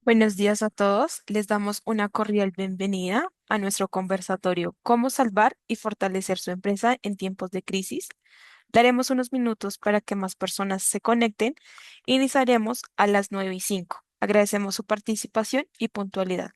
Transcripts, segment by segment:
Buenos días a todos. Les damos una cordial bienvenida a nuestro conversatorio Cómo salvar y fortalecer su empresa en tiempos de crisis. Daremos unos minutos para que más personas se conecten. Iniciaremos a las 9:05. Agradecemos su participación y puntualidad.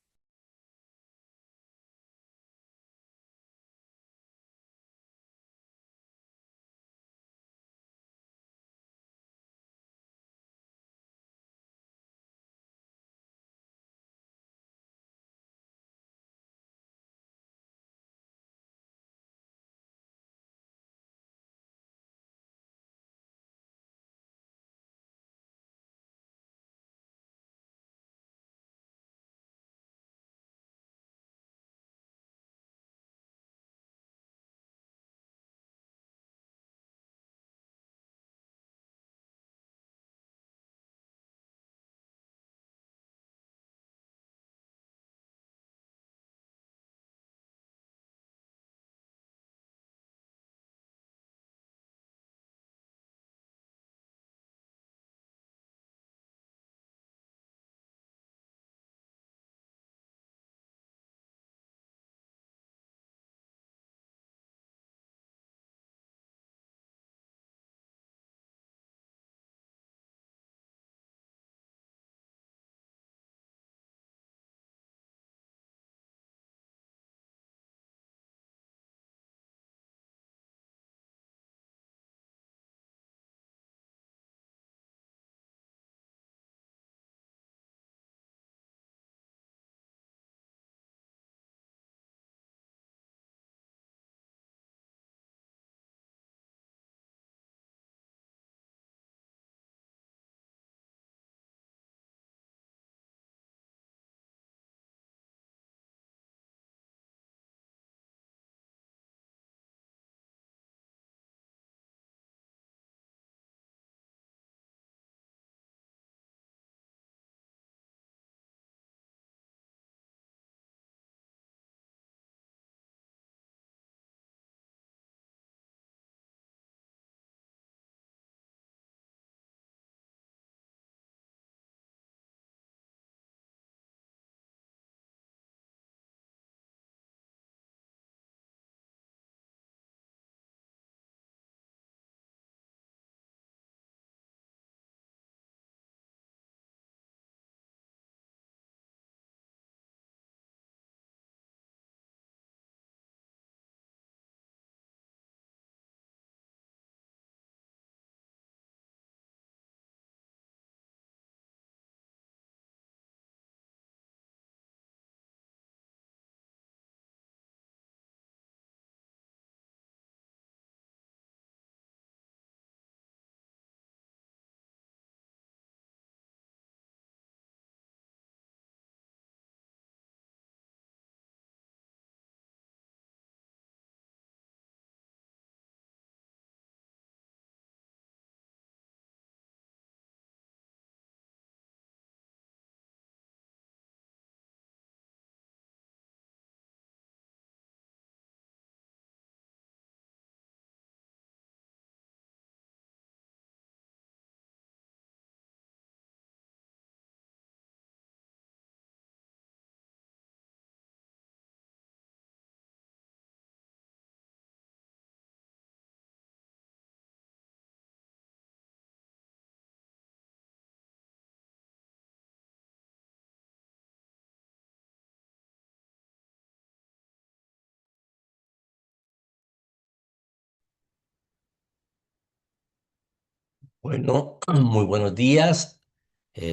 Bueno, muy buenos días.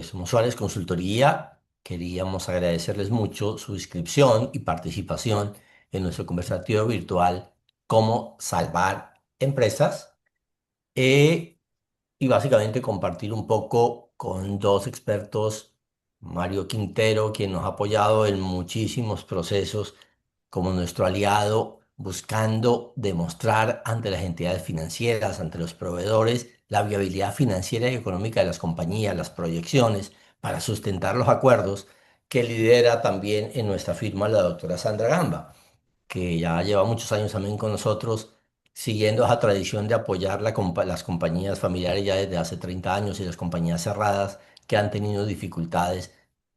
Somos Suárez Consultoría. Queríamos agradecerles mucho su inscripción y participación en nuestro conversatorio virtual Cómo salvar empresas. Eh, y básicamente compartir un poco con dos expertos, Mario Quintero, quien nos ha apoyado en muchísimos procesos como nuestro aliado, buscando demostrar ante las entidades financieras, ante los proveedores, la viabilidad financiera y económica de las compañías, las proyecciones para sustentar los acuerdos que lidera también en nuestra firma la doctora Sandra Gamba, que ya lleva muchos años también con nosotros siguiendo esa tradición de apoyar las compañías familiares ya desde hace 30 años y las compañías cerradas que han tenido dificultades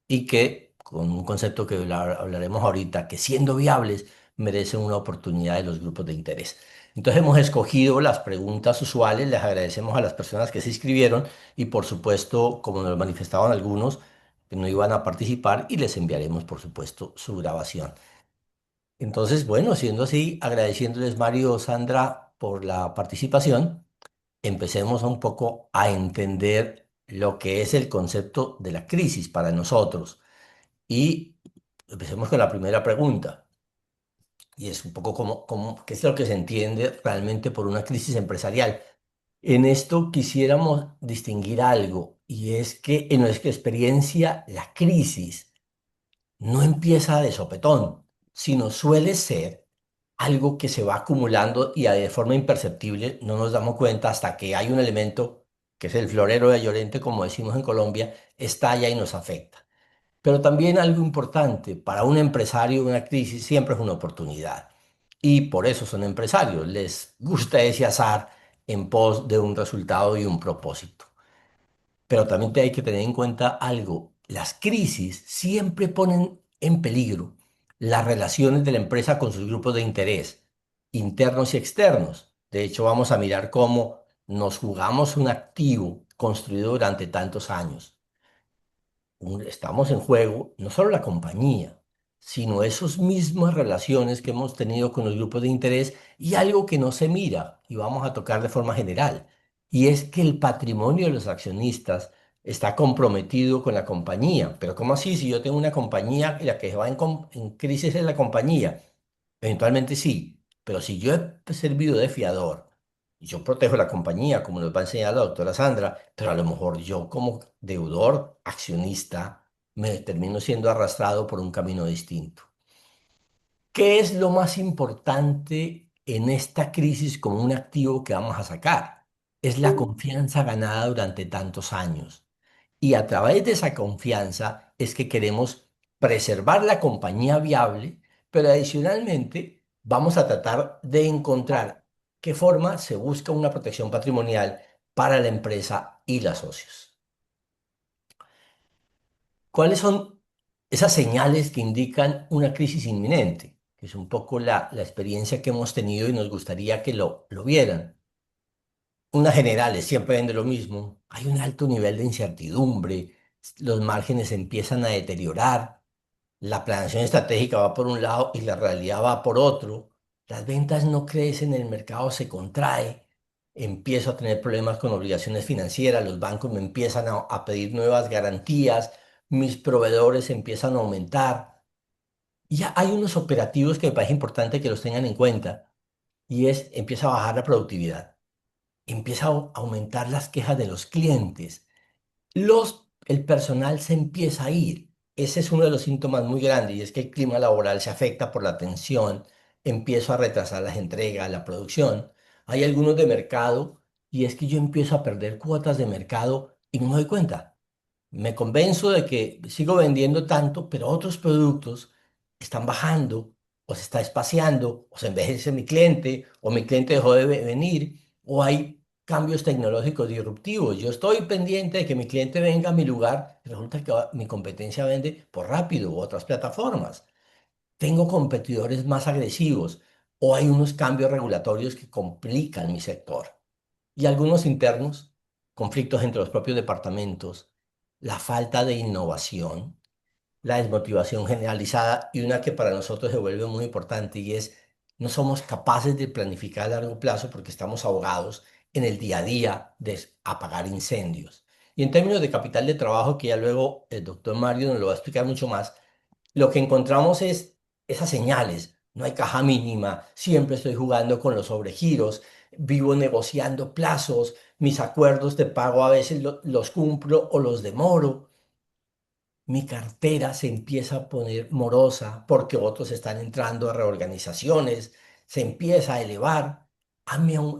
y que, con un concepto que hablaremos ahorita, que siendo viables merecen una oportunidad de los grupos de interés. Entonces hemos escogido las preguntas usuales, les agradecemos a las personas que se inscribieron y por supuesto, como nos manifestaban algunos, que no iban a participar y les enviaremos por supuesto su grabación. Entonces, bueno, siendo así, agradeciéndoles Mario, Sandra, por la participación, empecemos un poco a entender lo que es el concepto de la crisis para nosotros. Y empecemos con la primera pregunta, y es un poco qué es lo que se entiende realmente por una crisis empresarial. En esto quisiéramos distinguir algo, y es que en nuestra experiencia, la crisis no empieza de sopetón, sino suele ser algo que se va acumulando y de forma imperceptible no nos damos cuenta hasta que hay un elemento, que es el florero de Llorente, como decimos en Colombia, estalla y nos afecta. Pero también algo importante, para un empresario una crisis siempre es una oportunidad. Y por eso son empresarios, les gusta ese azar en pos de un resultado y un propósito. Pero también hay que tener en cuenta algo. Las crisis siempre ponen en peligro las relaciones de la empresa con sus grupos de interés, internos y externos. De hecho, vamos a mirar cómo nos jugamos un activo construido durante tantos años. Estamos en juego no solo la compañía, sino esas mismas relaciones que hemos tenido con los grupos de interés y algo que no se mira y vamos a tocar de forma general, y es que el patrimonio de los accionistas está comprometido con la compañía. Pero ¿cómo así? Si yo tengo una compañía y la que va en crisis es la compañía. Eventualmente sí, pero si yo he servido de fiador y yo protejo la compañía, como nos va a enseñar la doctora Sandra, pero a lo mejor yo como deudor, accionista, me termino siendo arrastrado por un camino distinto. ¿Qué es lo más importante en esta crisis como un activo que vamos a sacar? Es la confianza ganada durante tantos años. Y a través de esa confianza es que queremos preservar la compañía viable, pero adicionalmente vamos a tratar de encontrar qué forma se busca una protección patrimonial para la empresa y los socios. ¿Cuáles son esas señales que indican una crisis inminente? Que es un poco la experiencia que hemos tenido y nos gustaría que lo vieran. Unas generales siempre ven de lo mismo. Hay un alto nivel de incertidumbre, los márgenes se empiezan a deteriorar, la planeación estratégica va por un lado y la realidad va por otro. Las ventas no crecen, el mercado se contrae, empiezo a tener problemas con obligaciones financieras, los bancos me empiezan a pedir nuevas garantías, mis proveedores empiezan a aumentar. Y ya hay unos operativos que me parece importante que los tengan en cuenta y es, empieza a bajar la productividad, empieza a aumentar las quejas de los clientes, el personal se empieza a ir. Ese es uno de los síntomas muy grandes y es que el clima laboral se afecta por la tensión, empiezo a retrasar las entregas, la producción. Hay algunos de mercado y es que yo empiezo a perder cuotas de mercado y no me doy cuenta. Me convenzo de que sigo vendiendo tanto, pero otros productos están bajando o se está espaciando o se envejece mi cliente o mi cliente dejó de venir o hay cambios tecnológicos disruptivos. Yo estoy pendiente de que mi cliente venga a mi lugar y resulta que mi competencia vende por Rápido u otras plataformas. Tengo competidores más agresivos o hay unos cambios regulatorios que complican mi sector. Y algunos internos, conflictos entre los propios departamentos, la falta de innovación, la desmotivación generalizada y una que para nosotros se vuelve muy importante y es no somos capaces de planificar a largo plazo porque estamos ahogados en el día a día de apagar incendios. Y en términos de capital de trabajo, que ya luego el doctor Mario nos lo va a explicar mucho más, lo que encontramos es esas señales. No hay caja mínima, siempre estoy jugando con los sobregiros, vivo negociando plazos, mis acuerdos de pago a veces los cumplo o los demoro. Mi cartera se empieza a poner morosa porque otros están entrando a reorganizaciones, se empieza a elevar,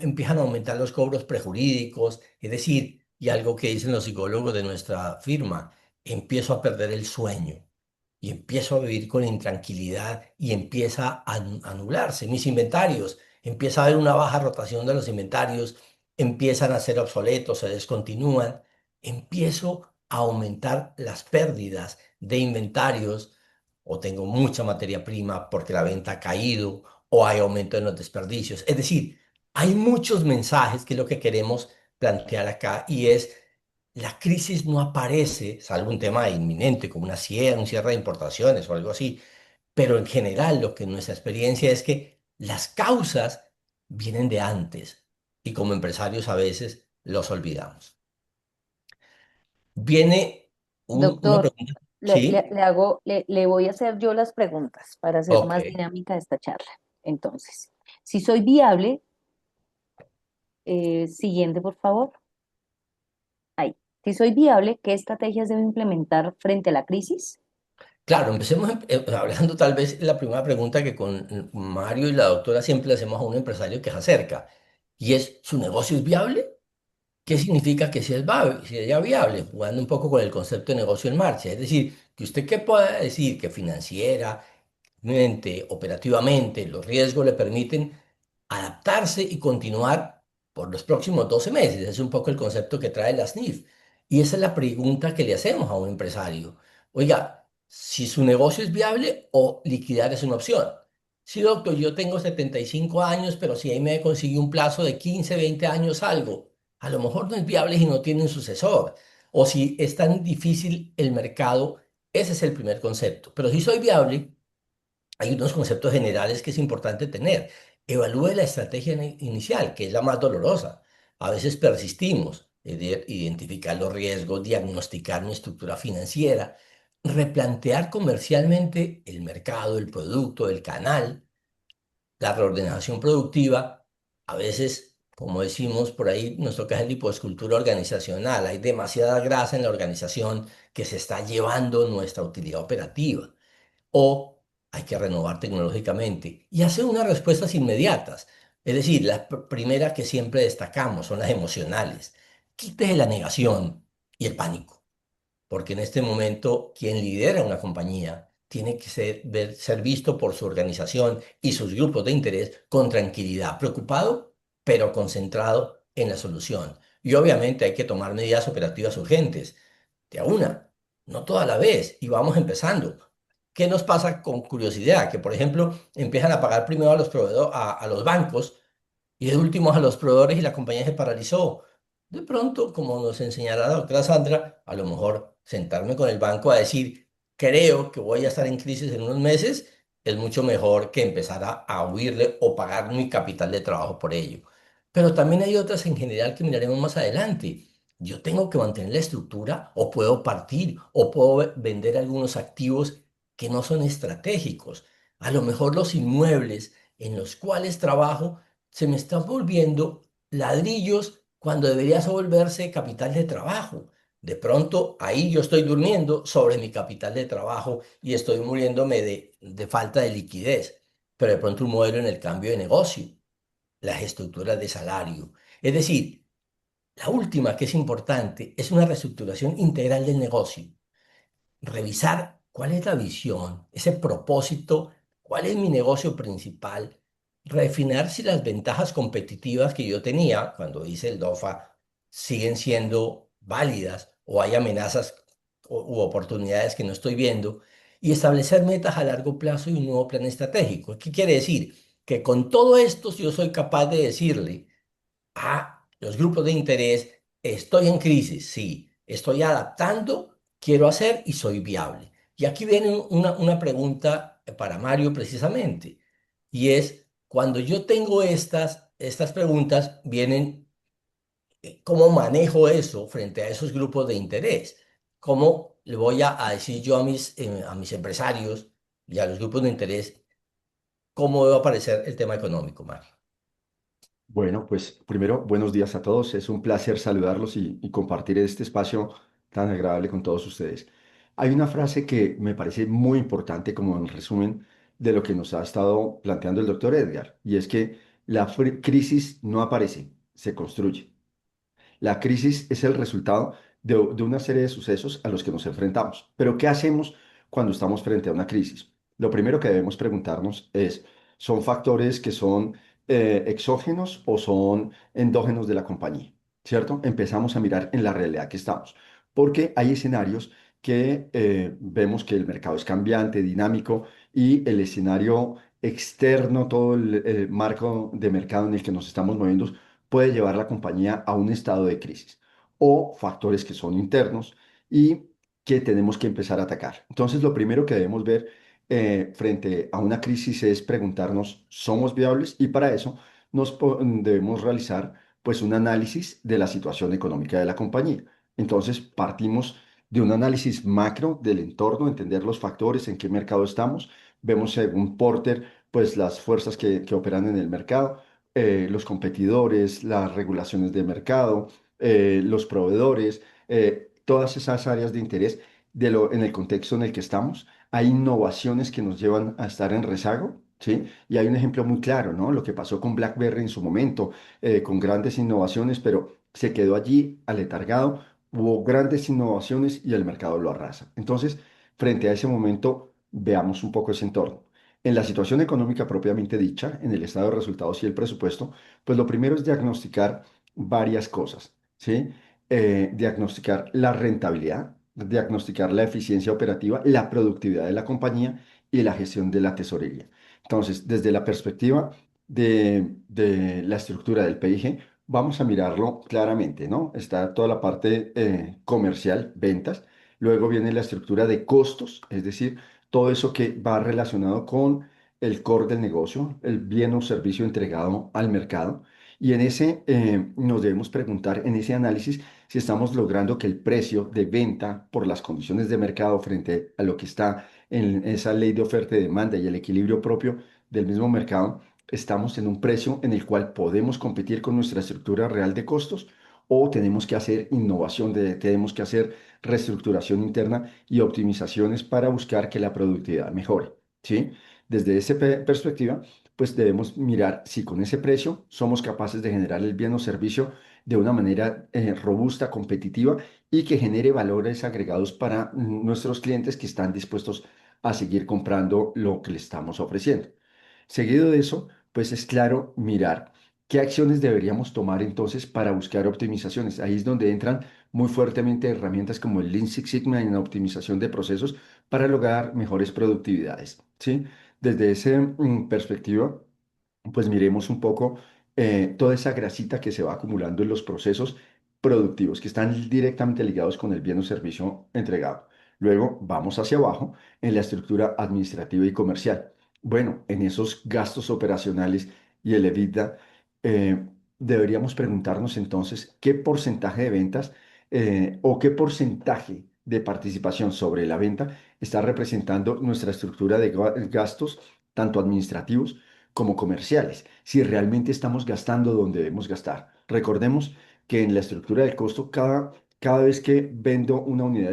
empiezan a aumentar los cobros prejurídicos, es decir, y algo que dicen los psicólogos de nuestra firma, empiezo a perder el sueño y empiezo a vivir con intranquilidad y empieza a anularse mis inventarios, empieza a haber una baja rotación de los inventarios, empiezan a ser obsoletos, se descontinúan, empiezo a aumentar las pérdidas de inventarios o tengo mucha materia prima porque la venta ha caído o hay aumento en los desperdicios. Es decir, hay muchos mensajes que es lo que queremos plantear acá y es la crisis no aparece, salvo un tema inminente como un cierre de importaciones o algo así, pero en general lo que nuestra experiencia es que las causas vienen de antes y como empresarios a veces los olvidamos. Viene una Doctor, pregunta, ¿sí? le voy a hacer yo las preguntas para hacer Ok, más dinámica esta charla. Entonces, si soy viable, siguiente, por favor. Ahí. Si soy viable, ¿qué estrategias debo implementar frente a la crisis? claro, empecemos hablando tal vez la primera pregunta que con Mario y la doctora siempre le hacemos a un empresario que se acerca y es, ¿su negocio es viable? ¿Qué significa que sea viable? Jugando un poco con el concepto de negocio en marcha. Es decir, que usted que pueda decir que financiera, operativamente, los riesgos le permiten adaptarse y continuar por los próximos 12 meses. Ese es un poco el concepto que trae la SNIF. Y esa es la pregunta que le hacemos a un empresario. Oiga, si su negocio es viable o liquidar es una opción. Sí, doctor, yo tengo 75 años, pero si ahí me consigue un plazo de 15, 20 años algo, a lo mejor no es viable si no tiene un sucesor. O si es tan difícil el mercado, ese es el primer concepto. Pero si soy viable, hay unos conceptos generales que es importante tener. Evalúe la estrategia inicial, que es la más dolorosa. A veces persistimos, es decir, identificar los riesgos, diagnosticar una estructura financiera, replantear comercialmente el mercado, el producto, el canal, la reordenación productiva. A veces, como decimos por ahí, nos toca el lipoescultura organizacional. Hay demasiada grasa en la organización que se está llevando nuestra utilidad operativa o hay que renovar tecnológicamente y hacer unas respuestas inmediatas. Es decir, la primera que siempre destacamos son las emocionales. Quítese la negación y el pánico, porque en este momento quien lidera una compañía tiene que ser visto por su organización y sus grupos de interés con tranquilidad, preocupado, pero concentrado en la solución. Y obviamente hay que tomar medidas operativas urgentes, de a una, no toda la vez, y vamos empezando. ¿Qué nos pasa con curiosidad? Que, por ejemplo, empiezan a pagar primero a los proveedores, a los bancos, y de últimos a los proveedores y la compañía se paralizó. De pronto, como nos enseñará la doctora Sandra, a lo mejor sentarme con el banco a decir, creo que voy a estar en crisis en unos meses, es mucho mejor que empezar a huirle o pagar mi capital de trabajo por ello. Pero también hay otras en general que miraremos más adelante. Yo tengo que mantener la estructura o puedo partir o puedo vender algunos activos que no son estratégicos. A lo mejor los inmuebles en los cuales trabajo se me están volviendo ladrillos cuando debería volverse capital de trabajo. De pronto ahí yo estoy durmiendo sobre mi capital de trabajo y estoy muriéndome de falta de liquidez. Pero de pronto un modelo en el cambio de negocio, las estructuras de salario. Es decir, la última que es importante es una reestructuración integral del negocio, revisar cuál es la visión, ese propósito, cuál es mi negocio principal, refinar si las ventajas competitivas que yo tenía cuando hice el DOFA siguen siendo válidas o hay amenazas u oportunidades que no estoy viendo y establecer metas a largo plazo y un nuevo plan estratégico. ¿Qué quiere decir? Que con todo esto yo soy capaz de decirle a los grupos de interés, estoy en crisis, sí, estoy adaptando, quiero hacer y soy viable. Y aquí viene una pregunta para Mario precisamente, y es, cuando yo tengo estas preguntas, vienen, ¿cómo manejo eso frente a esos grupos de interés? ¿Cómo le voy a decir yo a mis empresarios y a los grupos de interés cómo debe aparecer el tema económico, Mario? Bueno, pues primero, buenos días a todos. Es un placer saludarlos y compartir este espacio tan agradable con todos ustedes. Hay una frase que me parece muy importante como en resumen de lo que nos ha estado planteando el doctor Edgar, y es que la crisis no aparece, se construye. La crisis es el resultado de una serie de sucesos a los que nos enfrentamos. Pero ¿qué hacemos cuando estamos frente a una crisis? Lo primero que debemos preguntarnos es, ¿son factores que son exógenos o son endógenos de la compañía, ¿cierto? Empezamos a mirar en la realidad que estamos, porque hay escenarios que vemos que el mercado es cambiante, dinámico y el escenario externo, todo el marco de mercado en el que nos estamos moviendo, puede llevar la compañía a un estado de crisis o factores que son internos y que tenemos que empezar a atacar. Entonces, lo primero que debemos ver frente a una crisis es preguntarnos, ¿somos viables? Y para eso debemos realizar pues un análisis de la situación económica de la compañía. Entonces, partimos de un análisis macro del entorno, entender los factores, en qué mercado estamos. Vemos según Porter, pues las fuerzas que operan en el mercado, los competidores, las regulaciones de mercado, los proveedores, todas esas áreas de interés en el contexto en el que estamos. Hay innovaciones que nos llevan a estar en rezago, ¿sí? Y hay un ejemplo muy claro, ¿no? Lo que pasó con BlackBerry en su momento, con grandes innovaciones, pero se quedó allí aletargado. Hubo grandes innovaciones y el mercado lo arrasa. Entonces, frente a ese momento, veamos un poco ese entorno. En la situación económica propiamente dicha, en el estado de resultados y el presupuesto, pues lo primero es diagnosticar varias cosas, ¿sí? Diagnosticar la rentabilidad, diagnosticar la eficiencia operativa, la productividad de la compañía y la gestión de la tesorería. Entonces, desde la perspectiva de la estructura del PIG, vamos a mirarlo claramente, ¿no? Está toda la parte comercial, ventas, luego viene la estructura de costos, es decir, todo eso que va relacionado con el core del negocio, el bien o servicio entregado al mercado. Y en ese nos debemos preguntar, en ese análisis, si estamos logrando que el precio de venta por las condiciones de mercado frente a lo que está en esa ley de oferta y demanda y el equilibrio propio del mismo mercado, estamos en un precio en el cual podemos competir con nuestra estructura real de costos o tenemos que hacer innovación, tenemos que hacer reestructuración interna y optimizaciones para buscar que la productividad mejore, ¿sí? Desde esa perspectiva, pues debemos mirar si con ese precio somos capaces de generar el bien o servicio de una manera robusta, competitiva y que genere valores agregados para nuestros clientes que están dispuestos a seguir comprando lo que le estamos ofreciendo. Seguido de eso, pues es claro mirar qué acciones deberíamos tomar entonces para buscar optimizaciones. Ahí es donde entran muy fuertemente herramientas como el Lean Six Sigma en la optimización de procesos para lograr mejores productividades, ¿sí? Desde esa perspectiva, pues miremos un poco toda esa grasita que se va acumulando en los procesos productivos que están directamente ligados con el bien o servicio entregado. Luego vamos hacia abajo en la estructura administrativa y comercial. Bueno, en esos gastos operacionales y el EBITDA, deberíamos preguntarnos entonces qué porcentaje de ventas o qué porcentaje de participación sobre la venta está representando nuestra estructura de gastos, tanto administrativos como comerciales, si realmente estamos gastando donde debemos gastar. Recordemos que en la estructura del costo, cada vez que vendo una unidad,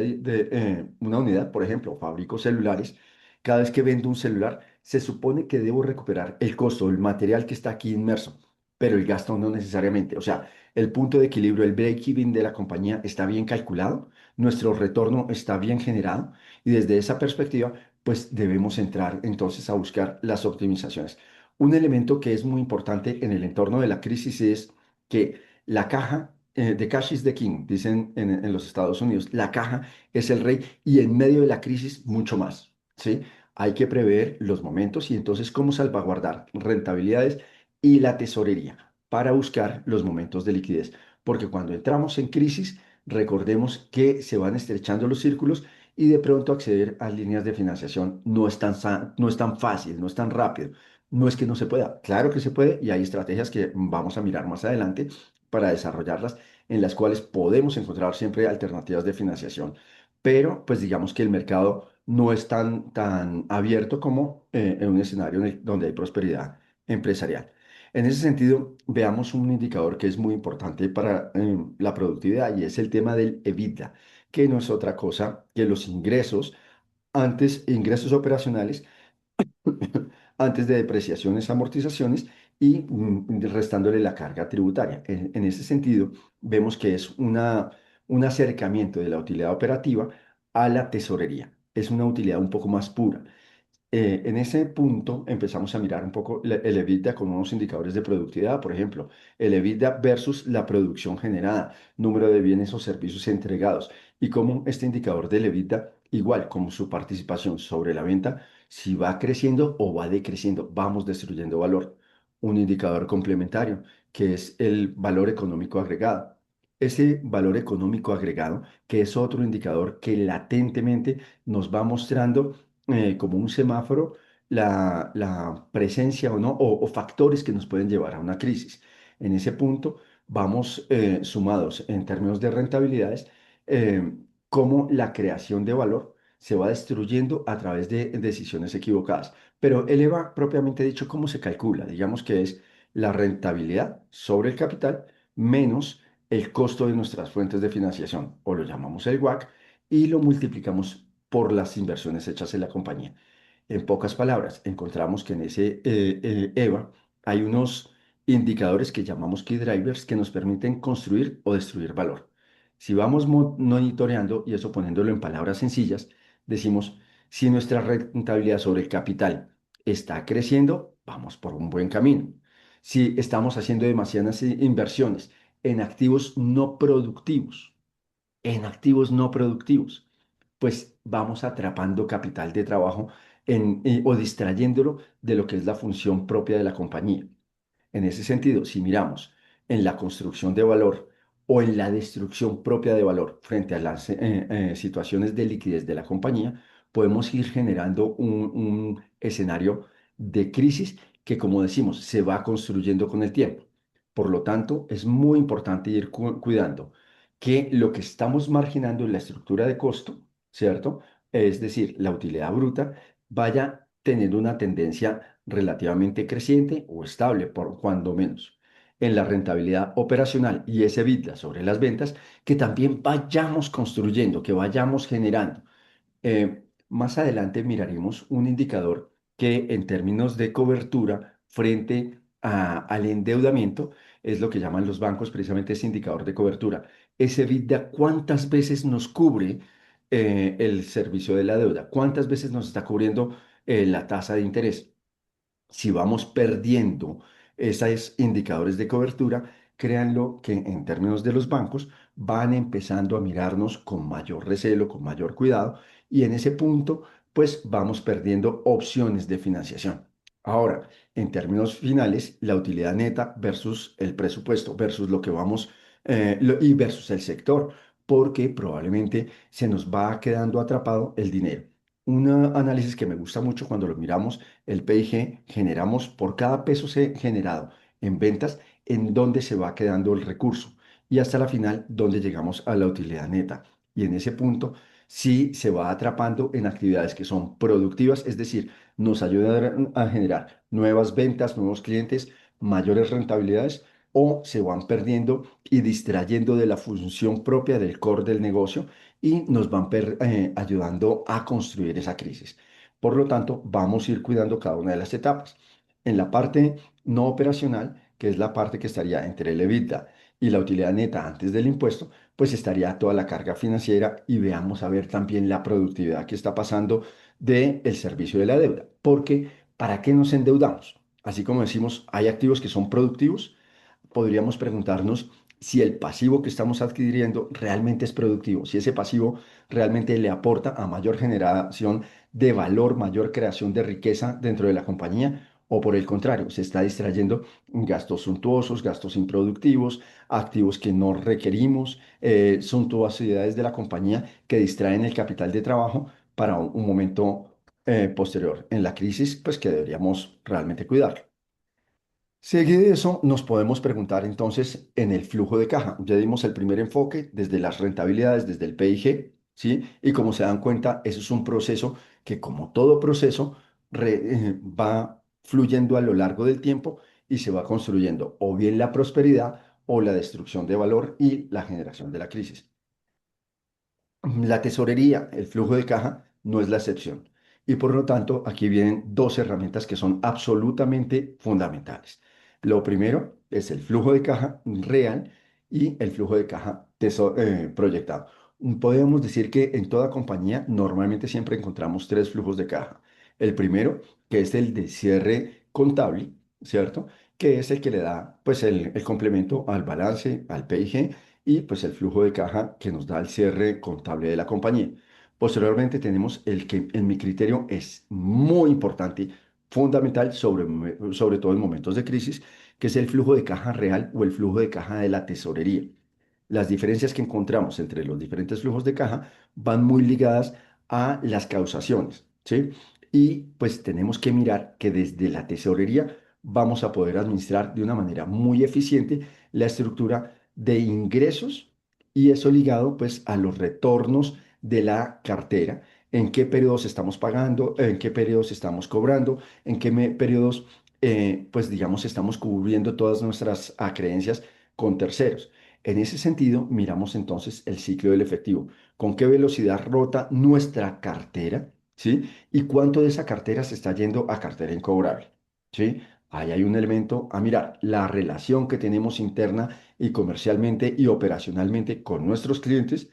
una unidad, por ejemplo, fabrico celulares, cada vez que vendo un celular, se supone que debo recuperar el costo, el material que está aquí inmerso, pero el gasto no necesariamente. O sea, el punto de equilibrio, el break-even de la compañía está bien calculado, nuestro retorno está bien generado y desde esa perspectiva, pues debemos entrar entonces a buscar las optimizaciones. Un elemento que es muy importante en el entorno de la crisis es que la caja, the cash is the king, dicen en los Estados Unidos, la caja es el rey y en medio de la crisis mucho más, ¿sí? Hay que prever los momentos y entonces cómo salvaguardar rentabilidades y la tesorería para buscar los momentos de liquidez. Porque cuando entramos en crisis, recordemos que se van estrechando los círculos y de pronto acceder a líneas de financiación no es tan fácil, no es tan rápido. No es que no se pueda, claro que se puede y hay estrategias que vamos a mirar más adelante para desarrollarlas, en las cuales podemos encontrar siempre alternativas de financiación, pero pues digamos que el mercado no es tan abierto como en un escenario donde hay prosperidad empresarial. En ese sentido, veamos un indicador que es muy importante para la productividad y es el tema del EBITDA, que no es otra cosa que los ingresos, ingresos operacionales antes de depreciaciones, amortizaciones y restándole la carga tributaria. En ese sentido, vemos que es un acercamiento de la utilidad operativa a la tesorería. Es una utilidad un poco más pura. En ese punto empezamos a mirar un poco el EBITDA con unos indicadores de productividad, por ejemplo, el EBITDA versus la producción generada, número de bienes o servicios entregados, y cómo este indicador del EBITDA, igual como su participación sobre la venta, si va creciendo o va decreciendo, vamos destruyendo valor. Un indicador complementario, que es el valor económico agregado. Ese valor económico agregado, que es otro indicador que latentemente nos va mostrando como un semáforo la presencia o no, o factores que nos pueden llevar a una crisis. En ese punto vamos sumados en términos de rentabilidades, eh, cómo la creación de valor se va destruyendo a través de decisiones equivocadas. Pero el EVA, propiamente dicho, ¿cómo se calcula? Digamos que es la rentabilidad sobre el capital menos el costo de nuestras fuentes de financiación, o lo llamamos el WACC, y lo multiplicamos por las inversiones hechas en la compañía. En pocas palabras, encontramos que en ese EVA hay unos indicadores que llamamos key drivers que nos permiten construir o destruir valor. Si vamos monitoreando, y eso poniéndolo en palabras sencillas, decimos, si nuestra rentabilidad sobre el capital está creciendo, vamos por un buen camino. Si estamos haciendo demasiadas inversiones en activos no productivos, pues vamos atrapando capital de trabajo o distrayéndolo de lo que es la función propia de la compañía. En ese sentido, si miramos en la construcción de valor o en la destrucción propia de valor frente a las situaciones de liquidez de la compañía, podemos ir generando un escenario de crisis que, como decimos, se va construyendo con el tiempo. Por lo tanto, es muy importante ir cuidando que lo que estamos marginando en la estructura de costo, ¿cierto? Es decir, la utilidad bruta vaya teniendo una tendencia relativamente creciente o estable, por cuando menos. En la rentabilidad operacional y ese EBITDA sobre las ventas, que también vayamos construyendo, que vayamos generando. Más adelante miraremos un indicador que en términos de cobertura frente al endeudamiento es lo que llaman los bancos precisamente ese indicador de cobertura. Ese EBITDA, ¿cuántas veces nos cubre el servicio de la deuda? ¿Cuántas veces nos está cubriendo la tasa de interés? Si vamos perdiendo esos indicadores de cobertura, créanlo que en términos de los bancos van empezando a mirarnos con mayor recelo, con mayor cuidado, y en ese punto, pues vamos perdiendo opciones de financiación. Ahora, en términos finales, la utilidad neta versus el presupuesto, versus lo que vamos y versus el sector, porque probablemente se nos va quedando atrapado el dinero. Un análisis que me gusta mucho cuando lo miramos el PIG, generamos por cada peso generado en ventas, en dónde se va quedando el recurso y hasta la final, dónde llegamos a la utilidad neta. Y en ese punto, sí se va atrapando en actividades que son productivas, es decir, nos ayudan a generar nuevas ventas, nuevos clientes, mayores rentabilidades, o se van perdiendo y distrayendo de la función propia del core del negocio y nos van ayudando a construir esa crisis. Por lo tanto, vamos a ir cuidando cada una de las etapas. En la parte no operacional, que es la parte que estaría entre el EBITDA y la utilidad neta antes del impuesto, pues estaría toda la carga financiera y veamos a ver también la productividad que está pasando del servicio de la deuda. Porque, ¿para qué nos endeudamos? Así como decimos, hay activos que son productivos, podríamos preguntarnos si el pasivo que estamos adquiriendo realmente es productivo, si ese pasivo realmente le aporta a mayor generación de valor, mayor creación de riqueza dentro de la compañía, o por el contrario, se está distrayendo en gastos suntuosos, gastos improductivos, activos que no requerimos, suntuosidades de la compañía que distraen el capital de trabajo para un momento posterior en la crisis, pues que deberíamos realmente cuidar. Seguido de eso, nos podemos preguntar entonces en el flujo de caja. Ya dimos el primer enfoque desde las rentabilidades, desde el PIG, ¿sí? Y como se dan cuenta, eso es un proceso que, como todo proceso, va fluyendo a lo largo del tiempo y se va construyendo o bien la prosperidad o la destrucción de valor y la generación de la crisis. La tesorería, el flujo de caja, no es la excepción. Y por lo tanto, aquí vienen dos herramientas que son absolutamente fundamentales. Lo primero es el flujo de caja real y el flujo de caja proyectado. Podemos decir que en toda compañía normalmente siempre encontramos tres flujos de caja. El primero, que es el de cierre contable, ¿cierto? Que es el que le da pues el complemento al balance, al PIG y pues el flujo de caja que nos da el cierre contable de la compañía. Posteriormente tenemos el que en mi criterio es muy importante, fundamental, sobre todo en momentos de crisis, que es el flujo de caja real o el flujo de caja de la tesorería. Las diferencias que encontramos entre los diferentes flujos de caja van muy ligadas a las causaciones, ¿sí? Y pues tenemos que mirar que desde la tesorería vamos a poder administrar de una manera muy eficiente la estructura de ingresos y eso ligado pues a los retornos de la cartera, en qué periodos estamos pagando, en qué periodos estamos cobrando, en qué periodos pues digamos estamos cubriendo todas nuestras acreencias con terceros. En ese sentido, miramos entonces el ciclo del efectivo. ¿Con qué velocidad rota nuestra cartera? ¿Sí? ¿Y cuánto de esa cartera se está yendo a cartera incobrable? ¿Sí? Ahí hay un elemento a mirar, la relación que tenemos interna y comercialmente y operacionalmente con nuestros clientes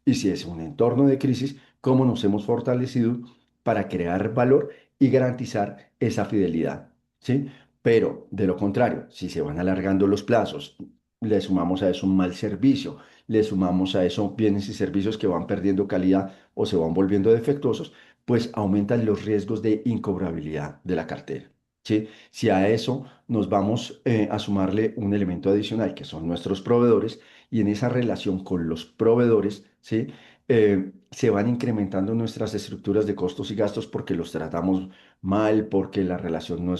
y si es un entorno de crisis, cómo nos hemos fortalecido para crear valor y garantizar esa fidelidad. ¿Sí? Pero de lo contrario, si se van alargando los plazos, le sumamos a eso un mal servicio, le sumamos a eso bienes y servicios que van perdiendo calidad o se van volviendo defectuosos, pues aumentan los riesgos de incobrabilidad de la cartera. ¿Sí? Si a eso nos vamos a sumarle un elemento adicional, que son nuestros proveedores, y en esa relación con los proveedores, ¿sí? Se van incrementando nuestras estructuras de costos y gastos porque los tratamos mal, porque la relación no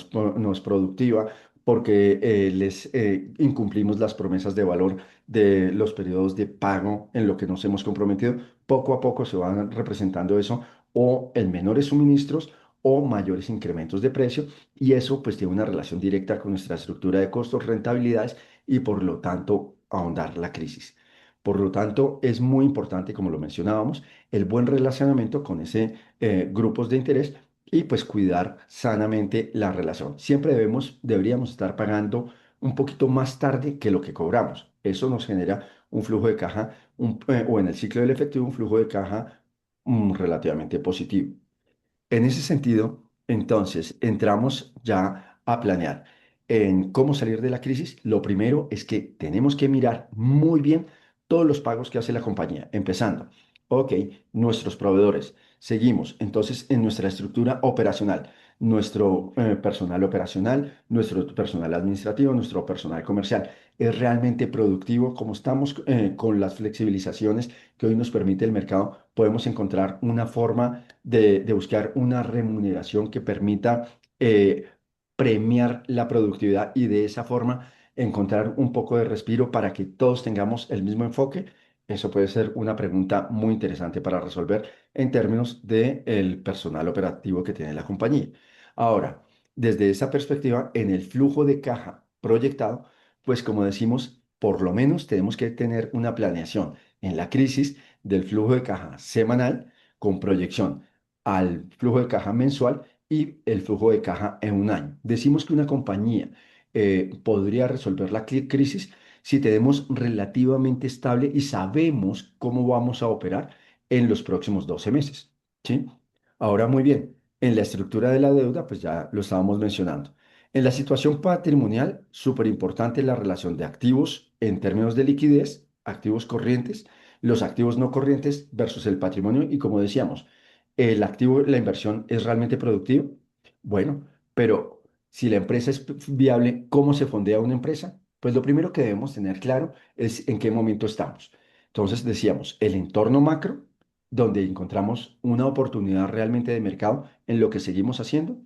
es productiva, porque les incumplimos las promesas de valor de los periodos de pago en lo que nos hemos comprometido. Poco a poco se van representando eso o en menores suministros o mayores incrementos de precio y eso pues tiene una relación directa con nuestra estructura de costos, rentabilidades y por lo tanto ahondar la crisis. Por lo tanto, es muy importante, como lo mencionábamos, el buen relacionamiento con ese grupos de interés y pues cuidar sanamente la relación. Siempre deberíamos estar pagando un poquito más tarde que lo que cobramos. Eso nos genera un flujo de caja, o en el ciclo del efectivo, un flujo de caja relativamente positivo. En ese sentido, entonces, entramos ya a planear en cómo salir de la crisis. Lo primero es que tenemos que mirar muy bien todos los pagos que hace la compañía, empezando, ok, nuestros proveedores. Seguimos, entonces, en nuestra estructura operacional, nuestro personal operacional, nuestro personal administrativo, nuestro personal comercial. ¿Es realmente productivo? Como estamos con las flexibilizaciones que hoy nos permite el mercado, podemos encontrar una forma de buscar una remuneración que permita premiar la productividad y de esa forma encontrar un poco de respiro para que todos tengamos el mismo enfoque. Eso puede ser una pregunta muy interesante para resolver en términos del personal operativo que tiene la compañía. Ahora, desde esa perspectiva, en el flujo de caja proyectado, pues como decimos, por lo menos tenemos que tener una planeación en la crisis del flujo de caja semanal con proyección al flujo de caja mensual y el flujo de caja en un año. Decimos que una compañía podría resolver la crisis si tenemos relativamente estable y sabemos cómo vamos a operar en los próximos 12 meses. ¿Sí? Ahora, muy bien, en la estructura de la deuda, pues ya lo estábamos mencionando. En la situación patrimonial, súper importante la relación de activos en términos de liquidez, activos corrientes, los activos no corrientes versus el patrimonio y como decíamos, el activo, la inversión es realmente productivo. Bueno, pero si la empresa es viable, ¿cómo se fondea una empresa? Pues lo primero que debemos tener claro es en qué momento estamos. Entonces decíamos, el entorno macro, donde encontramos una oportunidad realmente de mercado en lo que seguimos haciendo.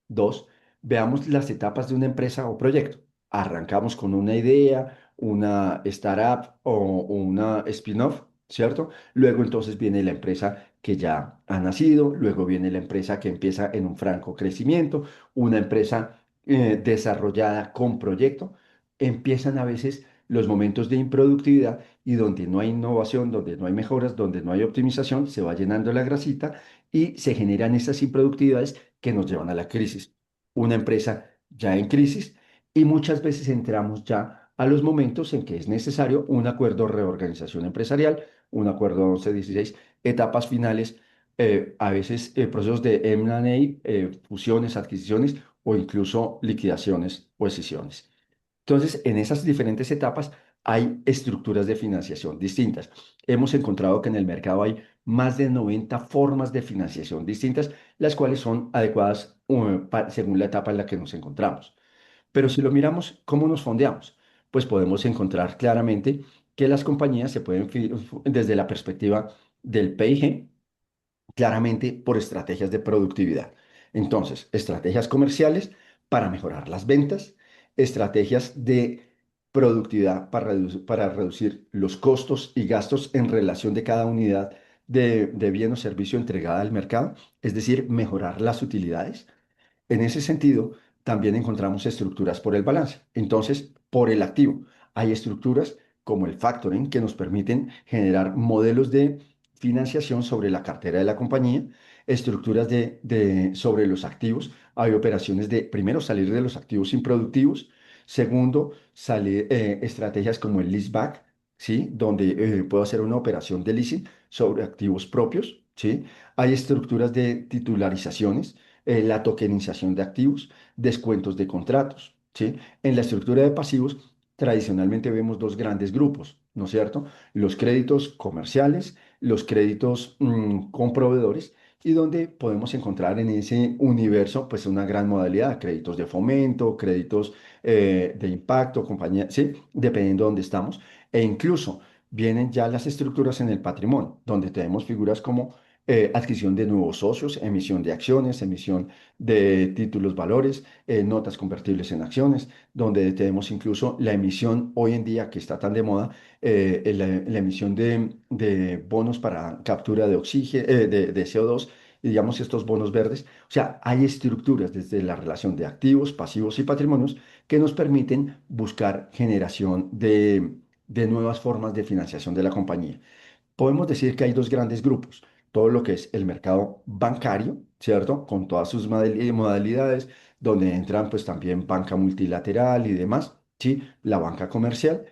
Dos, veamos las etapas de una empresa o proyecto. Arrancamos con una idea, una startup o una spin-off, ¿cierto? Luego entonces viene la empresa que ya ha nacido, luego viene la empresa que empieza en un franco crecimiento, una empresa desarrollada con proyecto. Empiezan a veces los momentos de improductividad y donde no hay innovación, donde no hay mejoras, donde no hay optimización, se va llenando la grasita y se generan esas improductividades que nos llevan a la crisis. Una empresa ya en crisis y muchas veces entramos ya a los momentos en que es necesario un acuerdo de reorganización empresarial, un acuerdo 11-16, etapas finales a veces procesos de M&A, fusiones, adquisiciones o incluso liquidaciones o escisiones. Entonces, en esas diferentes etapas hay estructuras de financiación distintas. Hemos encontrado que en el mercado hay más de 90 formas de financiación distintas, las cuales son adecuadas según la etapa en la que nos encontramos. Pero si lo miramos, ¿cómo nos fondeamos? Pues podemos encontrar claramente que las compañías se pueden, desde la perspectiva del PIG, claramente por estrategias de productividad. Entonces, estrategias comerciales para mejorar las ventas, estrategias de productividad para reducir los costos y gastos en relación de cada unidad de bien o servicio entregada al mercado, es decir, mejorar las utilidades. En ese sentido, también encontramos estructuras por el balance. Entonces, por el activo, hay estructuras como el factoring que nos permiten generar modelos de financiación sobre la cartera de la compañía, estructuras sobre los activos. Hay operaciones de, primero, salir de los activos improductivos. Segundo, estrategias como el leaseback, ¿sí? Donde puedo hacer una operación de leasing sobre activos propios, ¿sí? Hay estructuras de titularizaciones, la tokenización de activos, descuentos de contratos, ¿sí? En la estructura de pasivos, tradicionalmente vemos dos grandes grupos, ¿no es cierto? Los créditos comerciales, los créditos con proveedores, y donde podemos encontrar en ese universo, pues una gran modalidad, créditos de fomento, créditos de impacto, compañía, ¿sí? Dependiendo de dónde estamos. E incluso vienen ya las estructuras en el patrimonio, donde tenemos figuras como adquisición de nuevos socios, emisión de acciones, emisión de títulos valores, notas convertibles en acciones, donde tenemos incluso la emisión hoy en día que está tan de moda, la emisión de bonos para captura de oxígeno, de CO2, y digamos estos bonos verdes. O sea, hay estructuras desde la relación de activos, pasivos y patrimonios que nos permiten buscar generación de nuevas formas de financiación de la compañía. Podemos decir que hay dos grandes grupos, todo lo que es el mercado bancario, ¿cierto? Con todas sus modalidades, donde entran pues también banca multilateral y demás, ¿sí? La banca comercial.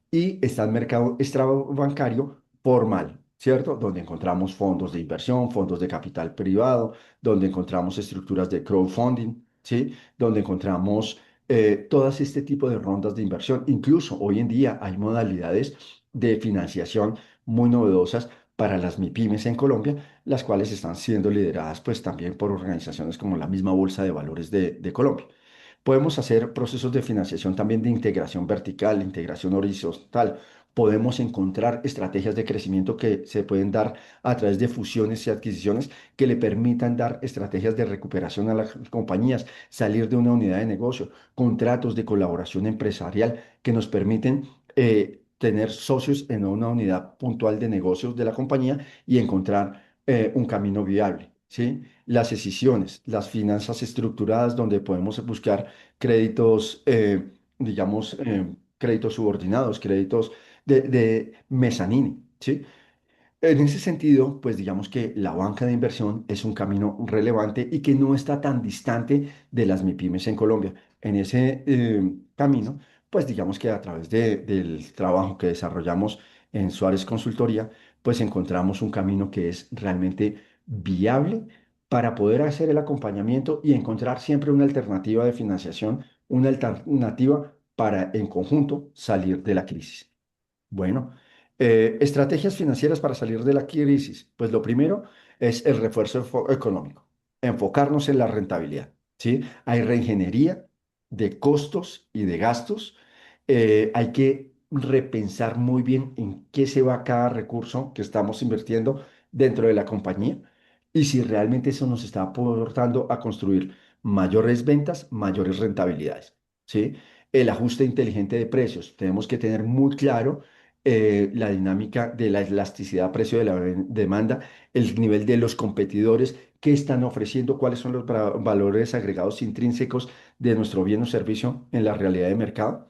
Y está el mercado extrabancario formal, ¿cierto? Donde encontramos fondos de inversión, fondos de capital privado, donde encontramos estructuras de crowdfunding, ¿sí? Donde encontramos todas este tipo de rondas de inversión. Incluso hoy en día hay modalidades de financiación muy novedosas para las MIPIMES en Colombia, las cuales están siendo lideradas pues también por organizaciones como la misma Bolsa de Valores de Colombia. Podemos hacer procesos de financiación también de integración vertical, integración horizontal. Podemos encontrar estrategias de crecimiento que se pueden dar a través de fusiones y adquisiciones que le permitan dar estrategias de recuperación a las compañías, salir de una unidad de negocio, contratos de colaboración empresarial que nos permiten tener socios en una unidad puntual de negocios de la compañía y encontrar un camino viable, ¿sí? Las escisiones, las finanzas estructuradas donde podemos buscar créditos, digamos, créditos subordinados, créditos de mezzanine, ¿sí? En ese sentido, pues digamos que la banca de inversión es un camino relevante y que no está tan distante de las MIPIMES en Colombia. En ese camino, pues digamos que a través del trabajo que desarrollamos en Suárez Consultoría, pues encontramos un camino que es realmente viable para poder hacer el acompañamiento y encontrar siempre una alternativa de financiación, una alternativa para en conjunto salir de la crisis. Bueno, estrategias financieras para salir de la crisis. Pues lo primero es el refuerzo económico, enfocarnos en la rentabilidad, ¿sí? Hay reingeniería de costos y de gastos. Hay que repensar muy bien en qué se va cada recurso que estamos invirtiendo dentro de la compañía y si realmente eso nos está aportando a construir mayores ventas, mayores rentabilidades, ¿sí? El ajuste inteligente de precios. Tenemos que tener muy claro la dinámica de la elasticidad precio de la demanda, el nivel de los competidores, qué están ofreciendo, cuáles son los valores agregados intrínsecos de nuestro bien o servicio en la realidad de mercado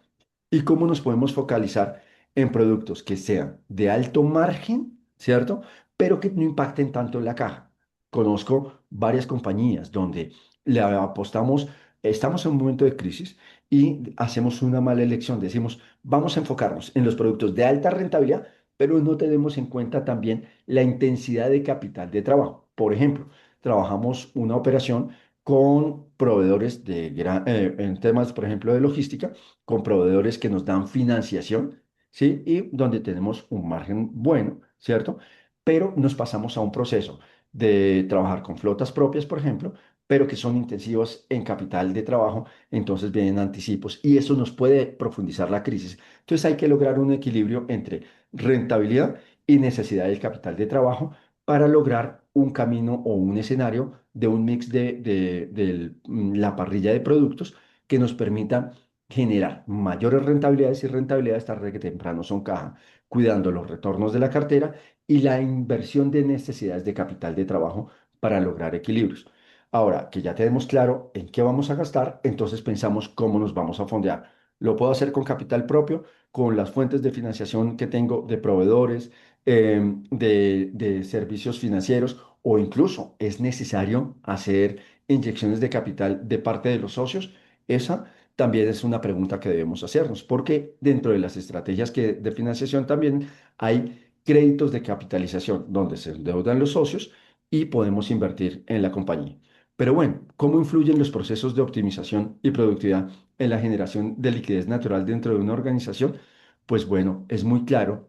y cómo nos podemos focalizar en productos que sean de alto margen, ¿cierto? Pero que no impacten tanto en la caja. Conozco varias compañías donde le apostamos, estamos en un momento de crisis y hacemos una mala elección. Decimos, vamos a enfocarnos en los productos de alta rentabilidad, pero no tenemos en cuenta también la intensidad de capital de trabajo. Por ejemplo, trabajamos una operación con proveedores en temas, por ejemplo, de logística, con proveedores que nos dan financiación, ¿sí? Y donde tenemos un margen bueno, ¿cierto? Pero nos pasamos a un proceso de trabajar con flotas propias, por ejemplo, pero que son intensivos en capital de trabajo, entonces vienen anticipos y eso nos puede profundizar la crisis. Entonces hay que lograr un equilibrio entre rentabilidad y necesidad del capital de trabajo para lograr un camino o un escenario de un mix de la parrilla de productos que nos permita generar mayores rentabilidades y rentabilidades tarde que temprano son caja, cuidando los retornos de la cartera y la inversión de necesidades de capital de trabajo para lograr equilibrios. Ahora que ya tenemos claro en qué vamos a gastar, entonces pensamos cómo nos vamos a fondear. Lo puedo hacer con capital propio, con las fuentes de financiación que tengo de proveedores, de servicios financieros, o incluso es necesario hacer inyecciones de capital de parte de los socios. Esa también es una pregunta que debemos hacernos, porque dentro de las estrategias de financiación también hay créditos de capitalización donde se endeudan los socios y podemos invertir en la compañía. Pero bueno, ¿cómo influyen los procesos de optimización y productividad en la generación de liquidez natural dentro de una organización? Pues bueno, es muy claro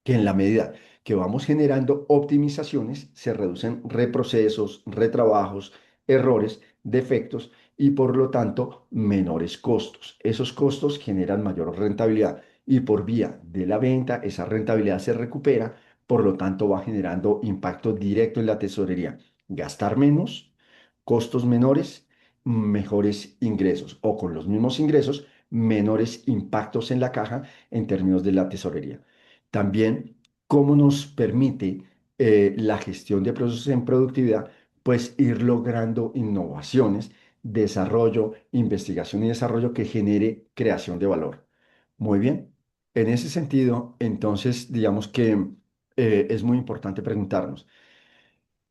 que en la medida que vamos generando optimizaciones, se reducen reprocesos, retrabajos, errores, defectos y por lo tanto menores costos. Esos costos generan mayor rentabilidad y por vía de la venta esa rentabilidad se recupera, por lo tanto va generando impacto directo en la tesorería. Gastar menos, costos menores, mejores ingresos o con los mismos ingresos, menores impactos en la caja en términos de la tesorería. También, cómo nos permite la gestión de procesos en productividad, pues ir logrando innovaciones, desarrollo, investigación y desarrollo que genere creación de valor. Muy bien. En ese sentido, entonces, digamos que es muy importante preguntarnos,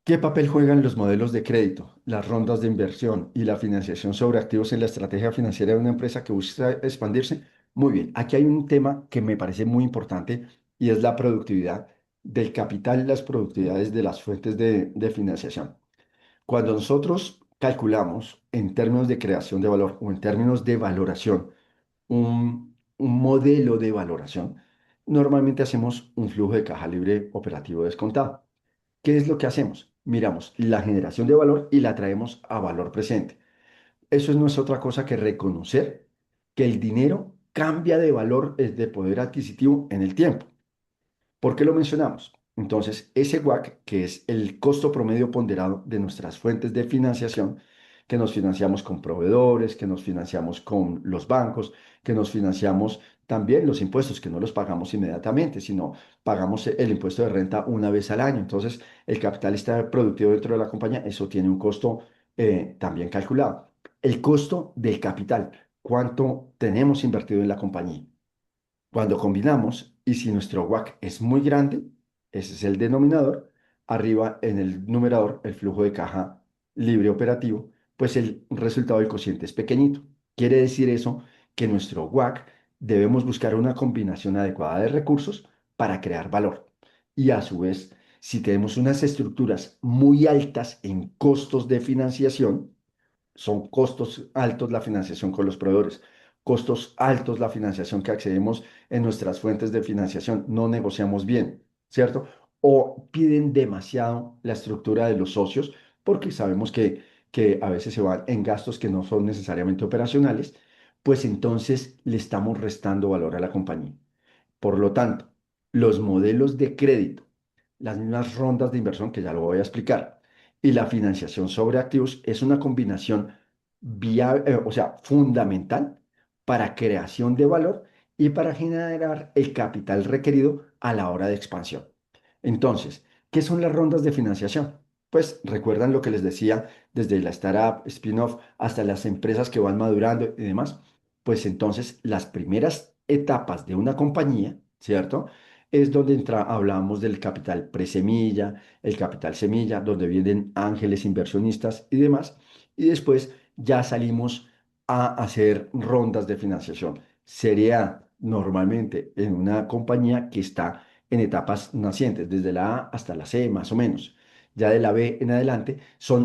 ¿qué papel juegan los modelos de crédito, las rondas de inversión y la financiación sobre activos en la estrategia financiera de una empresa que busca expandirse? Muy bien, aquí hay un tema que me parece muy importante y es la productividad del capital y las productividades de las fuentes de financiación. Cuando nosotros calculamos en términos de creación de valor o en términos de valoración, un modelo de valoración, normalmente hacemos un flujo de caja libre operativo descontado. ¿Qué es lo que hacemos? Miramos la generación de valor y la traemos a valor presente. Eso no es otra cosa que reconocer que el dinero cambia de valor, de poder adquisitivo en el tiempo. ¿Por qué lo mencionamos? Entonces, ese WACC, que es el costo promedio ponderado de nuestras fuentes de financiación, que nos financiamos con proveedores, que nos financiamos con los bancos, que nos financiamos también los impuestos, que no los pagamos inmediatamente, sino pagamos el impuesto de renta una vez al año. Entonces, el capital está productivo dentro de la compañía, eso tiene un costo también calculado. El costo del capital, cuánto tenemos invertido en la compañía. Cuando combinamos, y si nuestro WACC es muy grande, ese es el denominador, arriba en el numerador, el flujo de caja libre operativo, pues el resultado del cociente es pequeñito. Quiere decir eso que nuestro WACC debemos buscar una combinación adecuada de recursos para crear valor. Y a su vez, si tenemos unas estructuras muy altas en costos de financiación, son costos altos la financiación con los proveedores, costos altos la financiación que accedemos en nuestras fuentes de financiación, no negociamos bien, ¿cierto? O piden demasiado la estructura de los socios porque sabemos que a veces se van en gastos que no son necesariamente operacionales, pues entonces le estamos restando valor a la compañía. Por lo tanto, los modelos de crédito, las mismas rondas de inversión, que ya lo voy a explicar, y la financiación sobre activos es una combinación o sea, fundamental para creación de valor y para generar el capital requerido a la hora de expansión. Entonces, ¿qué son las rondas de financiación? Pues recuerdan lo que les decía desde la startup, spin-off, hasta las empresas que van madurando y demás. Pues entonces, las primeras etapas de una compañía, ¿cierto? Es donde hablamos del capital presemilla, el capital semilla, donde vienen ángeles inversionistas y demás. Y después ya salimos a hacer rondas de financiación. Sería normalmente en una compañía que está en etapas nacientes, desde la A hasta la C más o menos. Ya de la B en adelante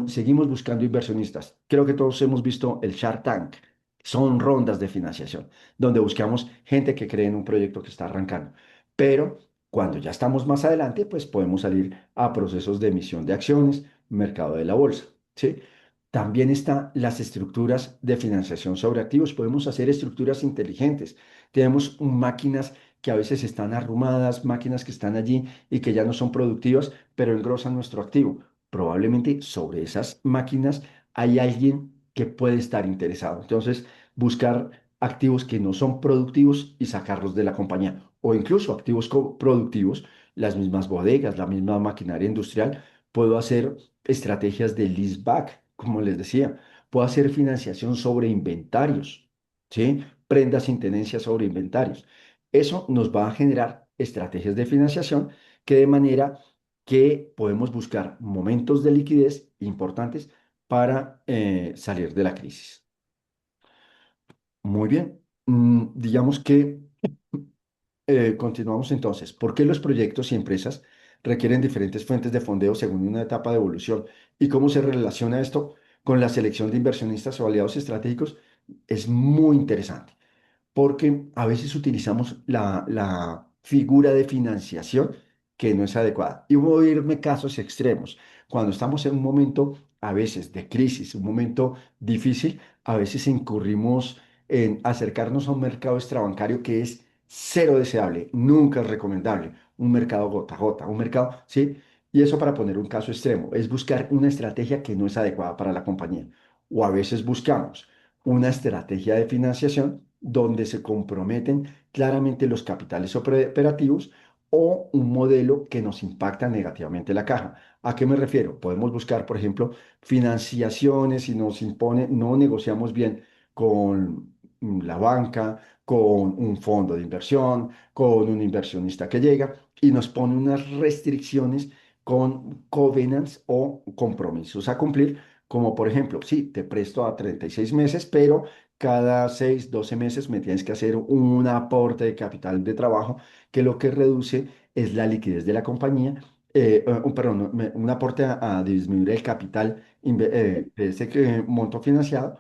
seguimos buscando inversionistas. Creo que todos hemos visto el Shark Tank. Son rondas de financiación, donde buscamos gente que cree en un proyecto que está arrancando. Pero cuando ya estamos más adelante, pues podemos salir a procesos de emisión de acciones, mercado de la bolsa, ¿sí? También están las estructuras de financiación sobre activos. Podemos hacer estructuras inteligentes. Tenemos máquinas que a veces están arrumadas, máquinas que están allí y que ya no son productivas, pero engrosan nuestro activo. Probablemente sobre esas máquinas hay alguien que puede estar interesado. Entonces, buscar activos que no son productivos y sacarlos de la compañía. O incluso activos productivos, las mismas bodegas, la misma maquinaria industrial. Puedo hacer estrategias de leaseback, como les decía. Puedo hacer financiación sobre inventarios, ¿sí? Prendas sin tenencia sobre inventarios. Eso nos va a generar estrategias de financiación que de manera que podemos buscar momentos de liquidez importantes para salir de la crisis. Muy bien. Digamos que continuamos entonces. ¿Por qué los proyectos y empresas requieren diferentes fuentes de fondeo según una etapa de evolución? ¿Y cómo se relaciona esto con la selección de inversionistas o aliados estratégicos? Es muy interesante porque a veces utilizamos la figura de financiación que no es adecuada. Y voy a irme casos extremos. Cuando estamos en un momento a veces de crisis, un momento difícil, a veces incurrimos en acercarnos a un mercado extrabancario que es cero deseable, nunca es recomendable, un mercado gota a gota, un mercado, ¿sí? Y eso para poner un caso extremo, es buscar una estrategia que no es adecuada para la compañía. O a veces buscamos una estrategia de financiación donde se comprometen claramente los capitales operativos o un modelo que nos impacta negativamente la caja. ¿A qué me refiero? Podemos buscar, por ejemplo, financiaciones y nos impone, no negociamos bien con la banca, con un fondo de inversión, con un inversionista que llega y nos pone unas restricciones con covenants o compromisos a cumplir, como por ejemplo, sí, te presto a 36 meses, pero cada 6 12 meses me tienes que hacer un aporte de capital de trabajo que lo que reduce es la liquidez de la compañía, perdón, no, un aporte a disminuir el capital de ese monto financiado,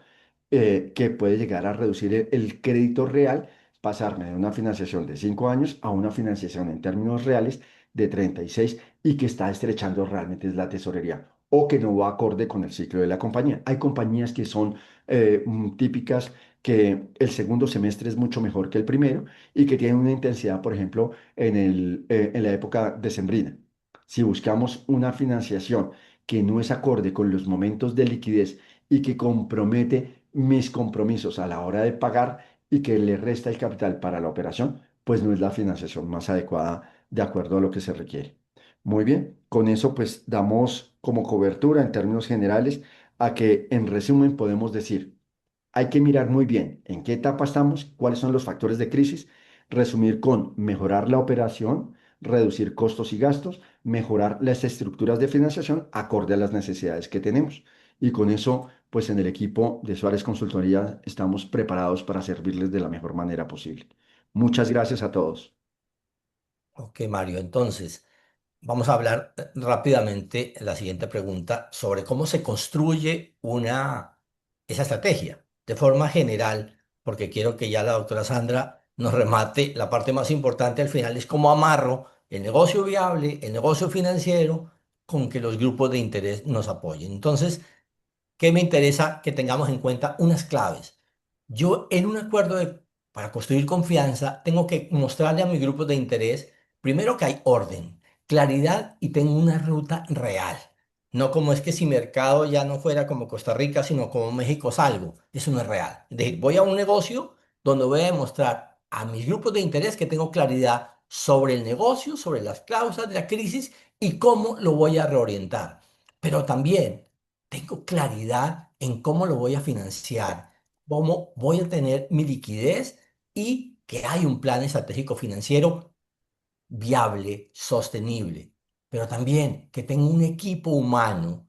que puede llegar a reducir el crédito real, pasarme de una financiación de 5 años a una financiación en términos reales de 36 y que está estrechando realmente es la tesorería o que no va acorde con el ciclo de la compañía. Hay compañías que son típicas que el segundo semestre es mucho mejor que el primero y que tienen una intensidad, por ejemplo, en la época decembrina. Si buscamos una financiación que no es acorde con los momentos de liquidez y que compromete mis compromisos a la hora de pagar y que le resta el capital para la operación, pues no es la financiación más adecuada de acuerdo a lo que se requiere. Muy bien, con eso pues damos como cobertura en términos generales a que en resumen podemos decir, hay que mirar muy bien en qué etapa estamos, cuáles son los factores de crisis, resumir con mejorar la operación, reducir costos y gastos, mejorar las estructuras de financiación acorde a las necesidades que tenemos. Y con eso, pues en el equipo de Suárez Consultoría estamos preparados para servirles de la mejor manera posible. Muchas gracias a todos. Ok, Mario, entonces vamos a hablar rápidamente la siguiente pregunta sobre cómo se construye esa estrategia de forma general, porque quiero que ya la doctora Sandra nos remate la parte más importante al final, es cómo amarro el negocio viable, el negocio financiero, con que los grupos de interés nos apoyen. Entonces, ¿qué me interesa que tengamos en cuenta? Unas claves. Yo en un para construir confianza tengo que mostrarle a mi grupo de interés, primero que hay orden, claridad y tengo una ruta real. No como es que si mercado ya no fuera como Costa Rica, sino como México salgo. Eso no es real. Voy a un negocio donde voy a demostrar a mis grupos de interés que tengo claridad sobre el negocio, sobre las causas de la crisis y cómo lo voy a reorientar. Pero también tengo claridad en cómo lo voy a financiar, cómo voy a tener mi liquidez y que hay un plan estratégico financiero viable, sostenible, pero también que tengo un equipo humano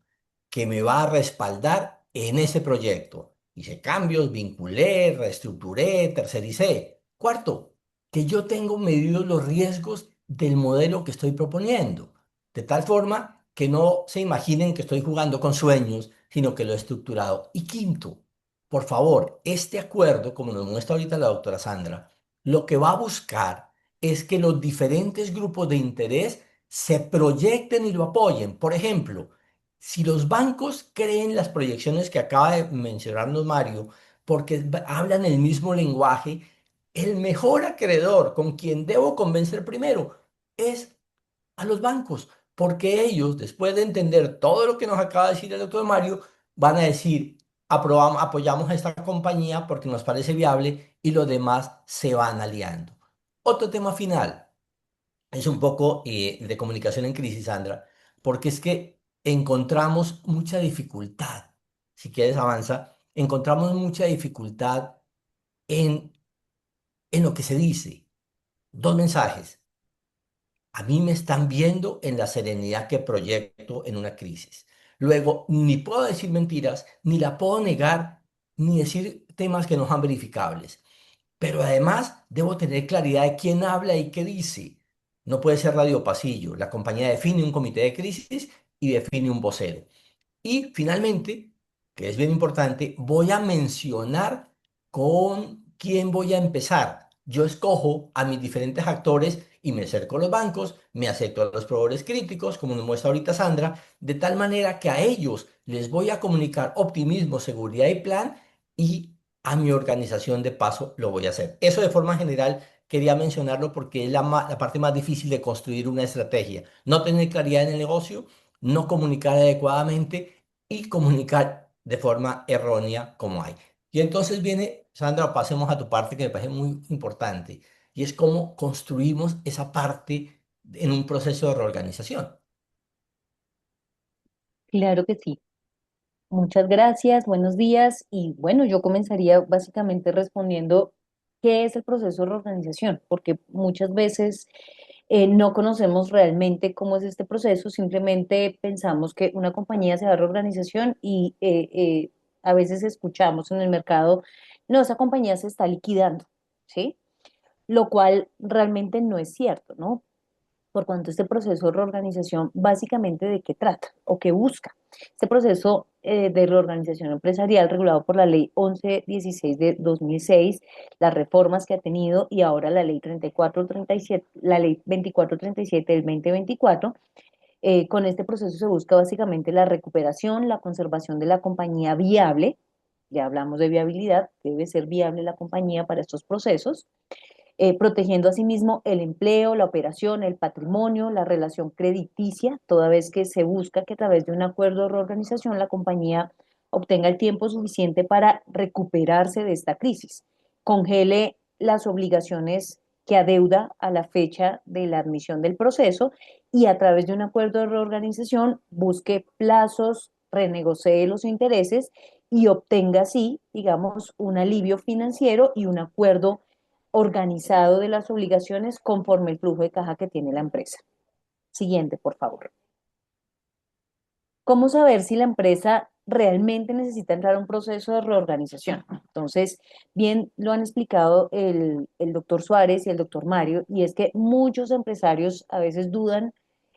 que me va a respaldar en ese proyecto. Hice cambios, vinculé, reestructuré, tercericé. Cuarto, que yo tengo medidos los riesgos del modelo que estoy proponiendo, de tal forma que no se imaginen que estoy jugando con sueños, sino que lo he estructurado. Y quinto, por favor, este acuerdo, como nos muestra ahorita la doctora Sandra, lo que va a buscar es que los diferentes grupos de interés se proyecten y lo apoyen. Por ejemplo, si los bancos creen las proyecciones que acaba de mencionarnos Mario, porque hablan el mismo lenguaje, el mejor acreedor con quien debo convencer primero es a los bancos, porque ellos, después de entender todo lo que nos acaba de decir el doctor Mario, van a decir, aprobamos, apoyamos a esta compañía porque nos parece viable y los demás se van aliando. Otro tema final es un poco de comunicación en crisis, Sandra, porque es que encontramos mucha dificultad, si quieres avanza, encontramos mucha dificultad en, en lo que se dice. Dos mensajes. A mí me están viendo en la serenidad que proyecto en una crisis. Luego, ni puedo decir mentiras, ni la puedo negar, ni decir temas que no son verificables. Pero además, debo tener claridad de quién habla y qué dice. No puede ser radio pasillo. La compañía define un comité de crisis y define un vocero. Y finalmente, que es bien importante, voy a mencionar con quién voy a empezar. Yo escojo a mis diferentes actores y me acerco a los bancos, me acerco a los proveedores críticos, como nos muestra ahorita Sandra, de tal manera que a ellos les voy a comunicar optimismo, seguridad y plan y a mi organización de paso lo voy a hacer. Eso de forma general quería mencionarlo porque es la parte más difícil de construir una estrategia. No tener claridad en el negocio, no comunicar adecuadamente y comunicar de forma errónea como hay. Y entonces viene, Sandra, pasemos a tu parte que me parece muy importante, y es cómo construimos esa parte en un proceso de reorganización. Claro que sí. Muchas gracias, buenos días. Y bueno, yo comenzaría básicamente respondiendo qué es el proceso de reorganización, porque muchas veces no conocemos realmente cómo es este proceso, simplemente pensamos que una compañía se va a reorganización y a veces escuchamos en el mercado, no, esa compañía se está liquidando, ¿sí? Lo cual realmente no es cierto, ¿no? Por cuanto este proceso de reorganización, básicamente, ¿de qué trata o qué busca? Este proceso de reorganización empresarial regulado por la Ley 1116 de 2006, las reformas que ha tenido y ahora la Ley 3437, la Ley 2437 del 2024, con este proceso se busca básicamente la recuperación, la conservación de la compañía viable, ya hablamos de viabilidad, debe ser viable la compañía para estos procesos, protegiendo asimismo el empleo, la operación, el patrimonio, la relación crediticia, toda vez que se busca que a través de un acuerdo de reorganización la compañía obtenga el tiempo suficiente para recuperarse de esta crisis, congele las obligaciones que adeuda a la fecha de la admisión del proceso y a través de un acuerdo de reorganización busque plazos, renegocie los intereses y obtenga así, digamos, un alivio financiero y un acuerdo organizado de las obligaciones conforme el flujo de caja que tiene la empresa. Siguiente, por favor. ¿Cómo saber si la empresa realmente necesita entrar a un proceso de reorganización? Entonces, bien lo han explicado el doctor Suárez y el doctor Mario, y es que muchos empresarios a veces dudan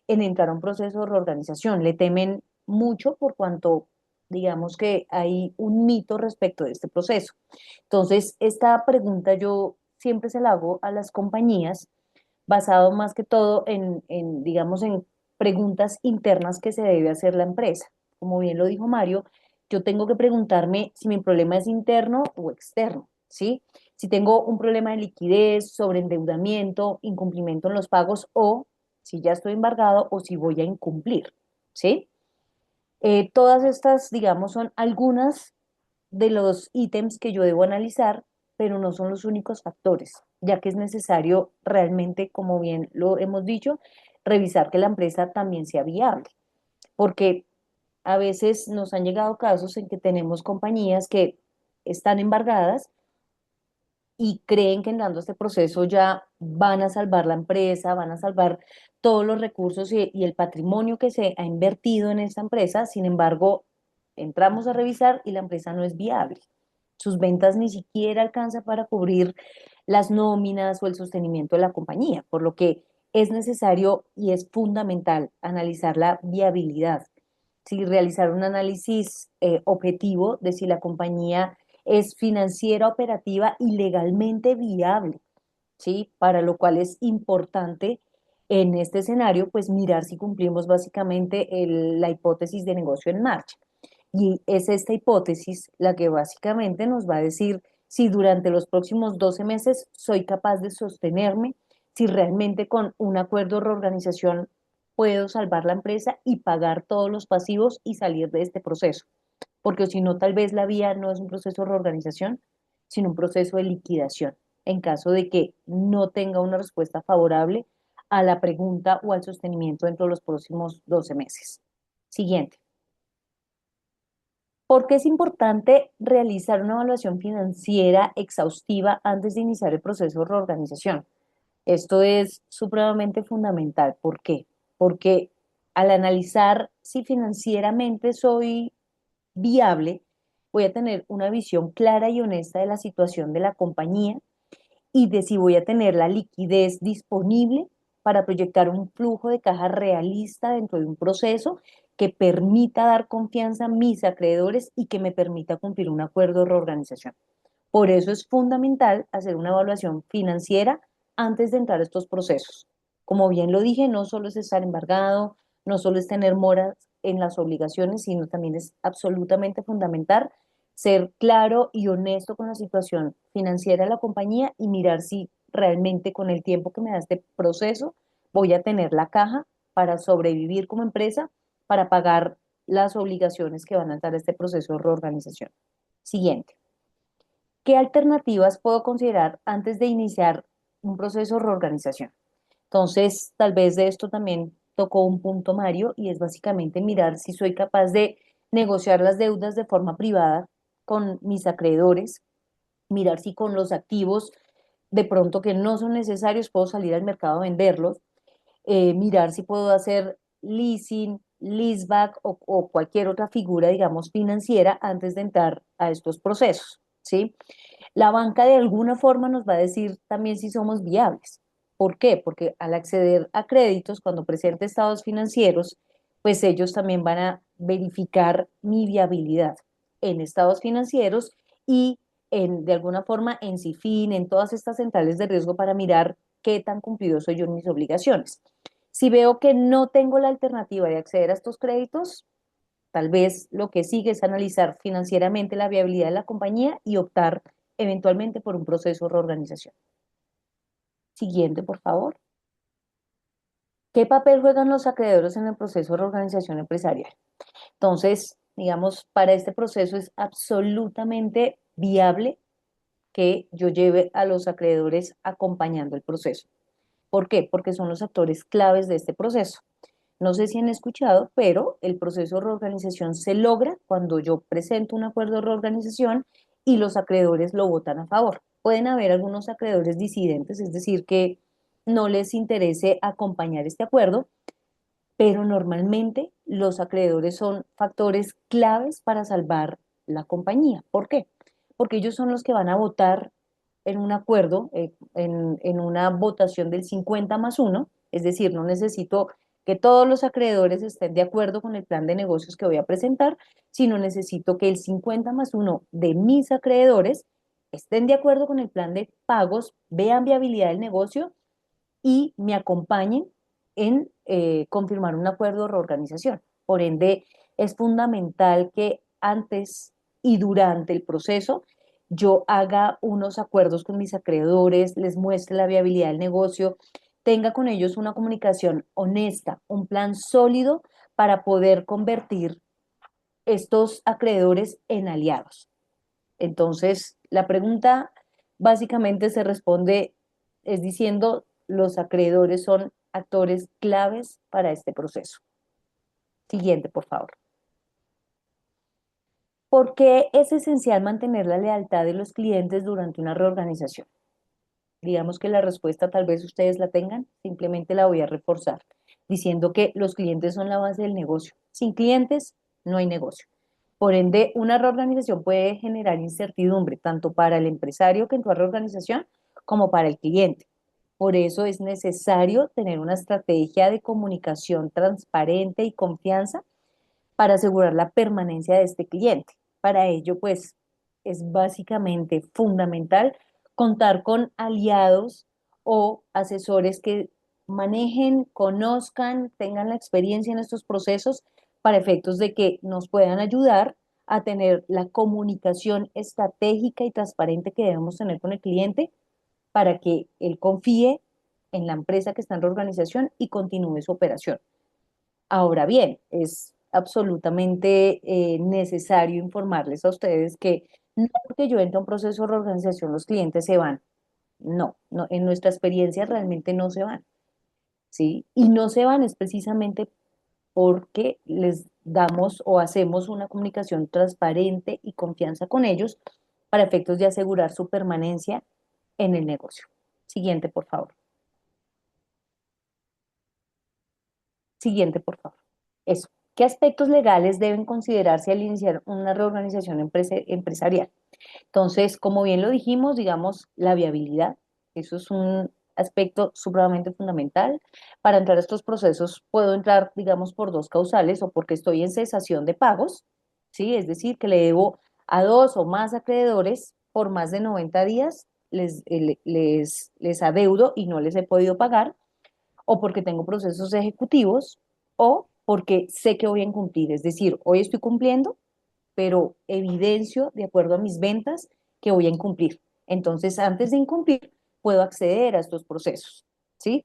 en entrar a un proceso de reorganización, le temen mucho por cuanto digamos que hay un mito respecto de este proceso. Entonces, esta pregunta yo siempre se la hago a las compañías basado más que todo digamos, en preguntas internas que se debe hacer la empresa. Como bien lo dijo Mario, yo tengo que preguntarme si mi problema es interno o externo, ¿sí? Si tengo un problema de liquidez, sobreendeudamiento, incumplimiento en los pagos o si ya estoy embargado o si voy a incumplir, ¿sí? Todas estas, digamos, son algunas de los ítems que yo debo analizar, pero no son los únicos factores, ya que es necesario realmente, como bien lo hemos dicho, revisar que la empresa también sea viable, porque a veces nos han llegado casos en que tenemos compañías que están embargadas y creen que dando este proceso ya van a salvar la empresa, van a salvar todos los recursos y el patrimonio que se ha invertido en esta empresa. Sin embargo, entramos a revisar y la empresa no es viable. Sus ventas ni siquiera alcanzan para cubrir las nóminas o el sostenimiento de la compañía, por lo que es necesario y es fundamental analizar la viabilidad, si realizar un análisis objetivo de si la compañía es financiera, operativa y legalmente viable, ¿sí? Para lo cual es importante en este escenario, pues mirar si cumplimos básicamente la hipótesis de negocio en marcha. Y es esta hipótesis la que básicamente nos va a decir si durante los próximos 12 meses soy capaz de sostenerme, si realmente con un acuerdo de reorganización puedo salvar la empresa y pagar todos los pasivos y salir de este proceso. Porque si no, tal vez la vía no es un proceso de reorganización, sino un proceso de liquidación, en caso de que no tenga una respuesta favorable a la pregunta o al sostenimiento dentro de los próximos 12 meses. Siguiente. ¿Por qué es importante realizar una evaluación financiera exhaustiva antes de iniciar el proceso de reorganización? Esto es supremamente fundamental. ¿Por qué? Porque al analizar si financieramente soy viable, voy a tener una visión clara y honesta de la situación de la compañía y de si voy a tener la liquidez disponible para proyectar un flujo de caja realista dentro de un proceso que permita dar confianza a mis acreedores y que me permita cumplir un acuerdo de reorganización. Por eso es fundamental hacer una evaluación financiera antes de entrar a estos procesos. Como bien lo dije, no solo es estar embargado, no solo es tener moras en las obligaciones, sino también es absolutamente fundamental ser claro y honesto con la situación financiera de la compañía y mirar si realmente con el tiempo que me da este proceso voy a tener la caja para sobrevivir como empresa, para pagar las obligaciones que van a dar este proceso de reorganización. Siguiente. ¿Qué alternativas puedo considerar antes de iniciar un proceso de reorganización? Entonces, tal vez de esto también tocó un punto Mario y es básicamente mirar si soy capaz de negociar las deudas de forma privada con mis acreedores, mirar si con los activos de pronto que no son necesarios puedo salir al mercado a venderlos, mirar si puedo hacer leasing, leaseback o cualquier otra figura, digamos, financiera antes de entrar a estos procesos, ¿sí? La banca de alguna forma nos va a decir también si somos viables. ¿Por qué? Porque al acceder a créditos, cuando presente estados financieros, pues ellos también van a verificar mi viabilidad en estados financieros y de alguna forma en CIFIN, en todas estas centrales de riesgo para mirar qué tan cumplido soy yo en mis obligaciones. Si veo que no tengo la alternativa de acceder a estos créditos, tal vez lo que sigue es analizar financieramente la viabilidad de la compañía y optar eventualmente por un proceso de reorganización. Siguiente, por favor. ¿Qué papel juegan los acreedores en el proceso de reorganización empresarial? Entonces, digamos, para este proceso es absolutamente viable que yo lleve a los acreedores acompañando el proceso. ¿Por qué? Porque son los actores claves de este proceso. No sé si han escuchado, pero el proceso de reorganización se logra cuando yo presento un acuerdo de reorganización y los acreedores lo votan a favor. Pueden haber algunos acreedores disidentes, es decir, que no les interese acompañar este acuerdo, pero normalmente los acreedores son factores claves para salvar la compañía. ¿Por qué? Porque ellos son los que van a votar en un acuerdo, en una votación del 50+1, es decir, no necesito que todos los acreedores estén de acuerdo con el plan de negocios que voy a presentar, sino necesito que el 50+1 de mis acreedores estén de acuerdo con el plan de pagos, vean viabilidad del negocio y me acompañen en confirmar un acuerdo de reorganización. Por ende, es fundamental que antes y durante el proceso yo haga unos acuerdos con mis acreedores, les muestre la viabilidad del negocio, tenga con ellos una comunicación honesta, un plan sólido para poder convertir estos acreedores en aliados. Entonces, la pregunta básicamente se responde es diciendo los acreedores son actores claves para este proceso. Siguiente, por favor. ¿Por qué es esencial mantener la lealtad de los clientes durante una reorganización? Digamos que la respuesta tal vez ustedes la tengan, simplemente la voy a reforzar, diciendo que los clientes son la base del negocio. Sin clientes no hay negocio. Por ende, una reorganización puede generar incertidumbre tanto para el empresario que entró a reorganización como para el cliente. Por eso es necesario tener una estrategia de comunicación transparente y confianza para asegurar la permanencia de este cliente. Para ello, pues, es básicamente fundamental contar con aliados o asesores que manejen, conozcan, tengan la experiencia en estos procesos para efectos de que nos puedan ayudar a tener la comunicación estratégica y transparente que debemos tener con el cliente para que él confíe en la empresa que está en la organización y continúe su operación. Ahora bien, es absolutamente necesario informarles a ustedes que no porque yo entre a un proceso de reorganización los clientes se van. No, no, en nuestra experiencia realmente no se van, ¿sí? Y no se van es precisamente porque les damos o hacemos una comunicación transparente y confianza con ellos para efectos de asegurar su permanencia en el negocio. Siguiente, por favor. Siguiente, por favor. Eso. ¿Qué aspectos legales deben considerarse al iniciar una reorganización empresarial? Entonces, como bien lo dijimos, digamos, la viabilidad, eso es un aspecto supremamente fundamental. Para entrar a estos procesos puedo entrar, digamos, por dos causales o porque estoy en cesación de pagos, ¿sí? Es decir, que le debo a dos o más acreedores por más de 90 días, les adeudo y no les he podido pagar, o porque tengo procesos ejecutivos, o porque sé que voy a incumplir. Es decir, hoy estoy cumpliendo, pero evidencio, de acuerdo a mis ventas, que voy a incumplir. Entonces, antes de incumplir, puedo acceder a estos procesos, ¿sí?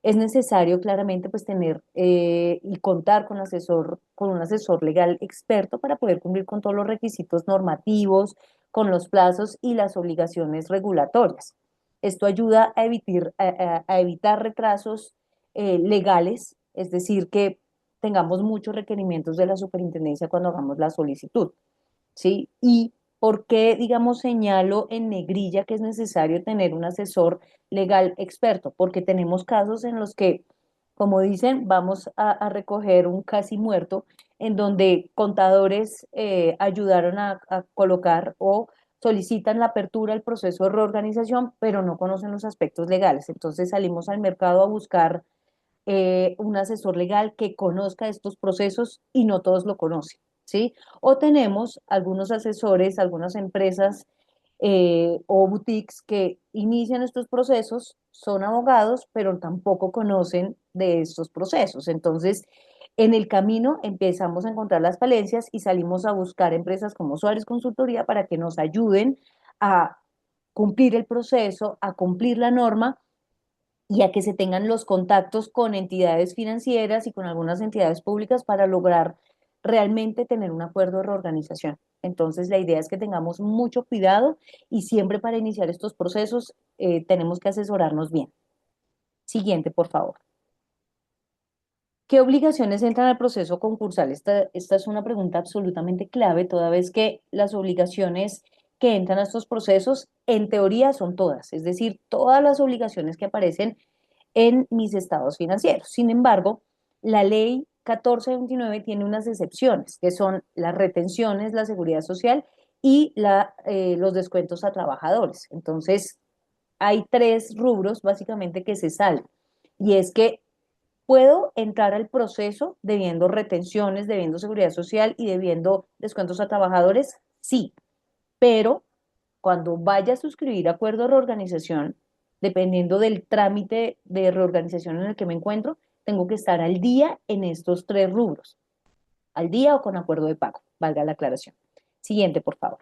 Es necesario claramente pues tener y contar con un asesor legal experto para poder cumplir con todos los requisitos normativos, con los plazos y las obligaciones regulatorias. Esto ayuda a evitar retrasos legales, es decir, que tengamos muchos requerimientos de la superintendencia cuando hagamos la solicitud, ¿sí? Y por qué, digamos, señalo en negrilla que es necesario tener un asesor legal experto, porque tenemos casos en los que, como dicen, vamos a recoger un casi muerto, en donde contadores ayudaron a colocar o solicitan la apertura del proceso de reorganización, pero no conocen los aspectos legales. Entonces salimos al mercado a buscar un asesor legal que conozca estos procesos y no todos lo conocen, ¿sí? O tenemos algunos asesores, algunas empresas o boutiques que inician estos procesos, son abogados, pero tampoco conocen de estos procesos. Entonces, en el camino empezamos a encontrar las falencias y salimos a buscar empresas como Suárez Consultoría para que nos ayuden a cumplir el proceso, a cumplir la norma y a que se tengan los contactos con entidades financieras y con algunas entidades públicas para lograr realmente tener un acuerdo de reorganización. Entonces, la idea es que tengamos mucho cuidado y siempre para iniciar estos procesos tenemos que asesorarnos bien. Siguiente, por favor. ¿Qué obligaciones entran al proceso concursal? Esta es una pregunta absolutamente clave, toda vez que las obligaciones que entran a estos procesos, en teoría, son todas, es decir, todas las obligaciones que aparecen en mis estados financieros. Sin embargo, la ley 1429 tiene unas excepciones, que son las retenciones, la seguridad social y los descuentos a trabajadores. Entonces, hay tres rubros básicamente que se salen. Y es que puedo entrar al proceso debiendo retenciones, debiendo seguridad social y debiendo descuentos a trabajadores, sí, pero cuando vaya a suscribir acuerdo de reorganización, dependiendo del trámite de reorganización en el que me encuentro, tengo que estar al día en estos tres rubros, al día o con acuerdo de pago, valga la aclaración. Siguiente, por favor.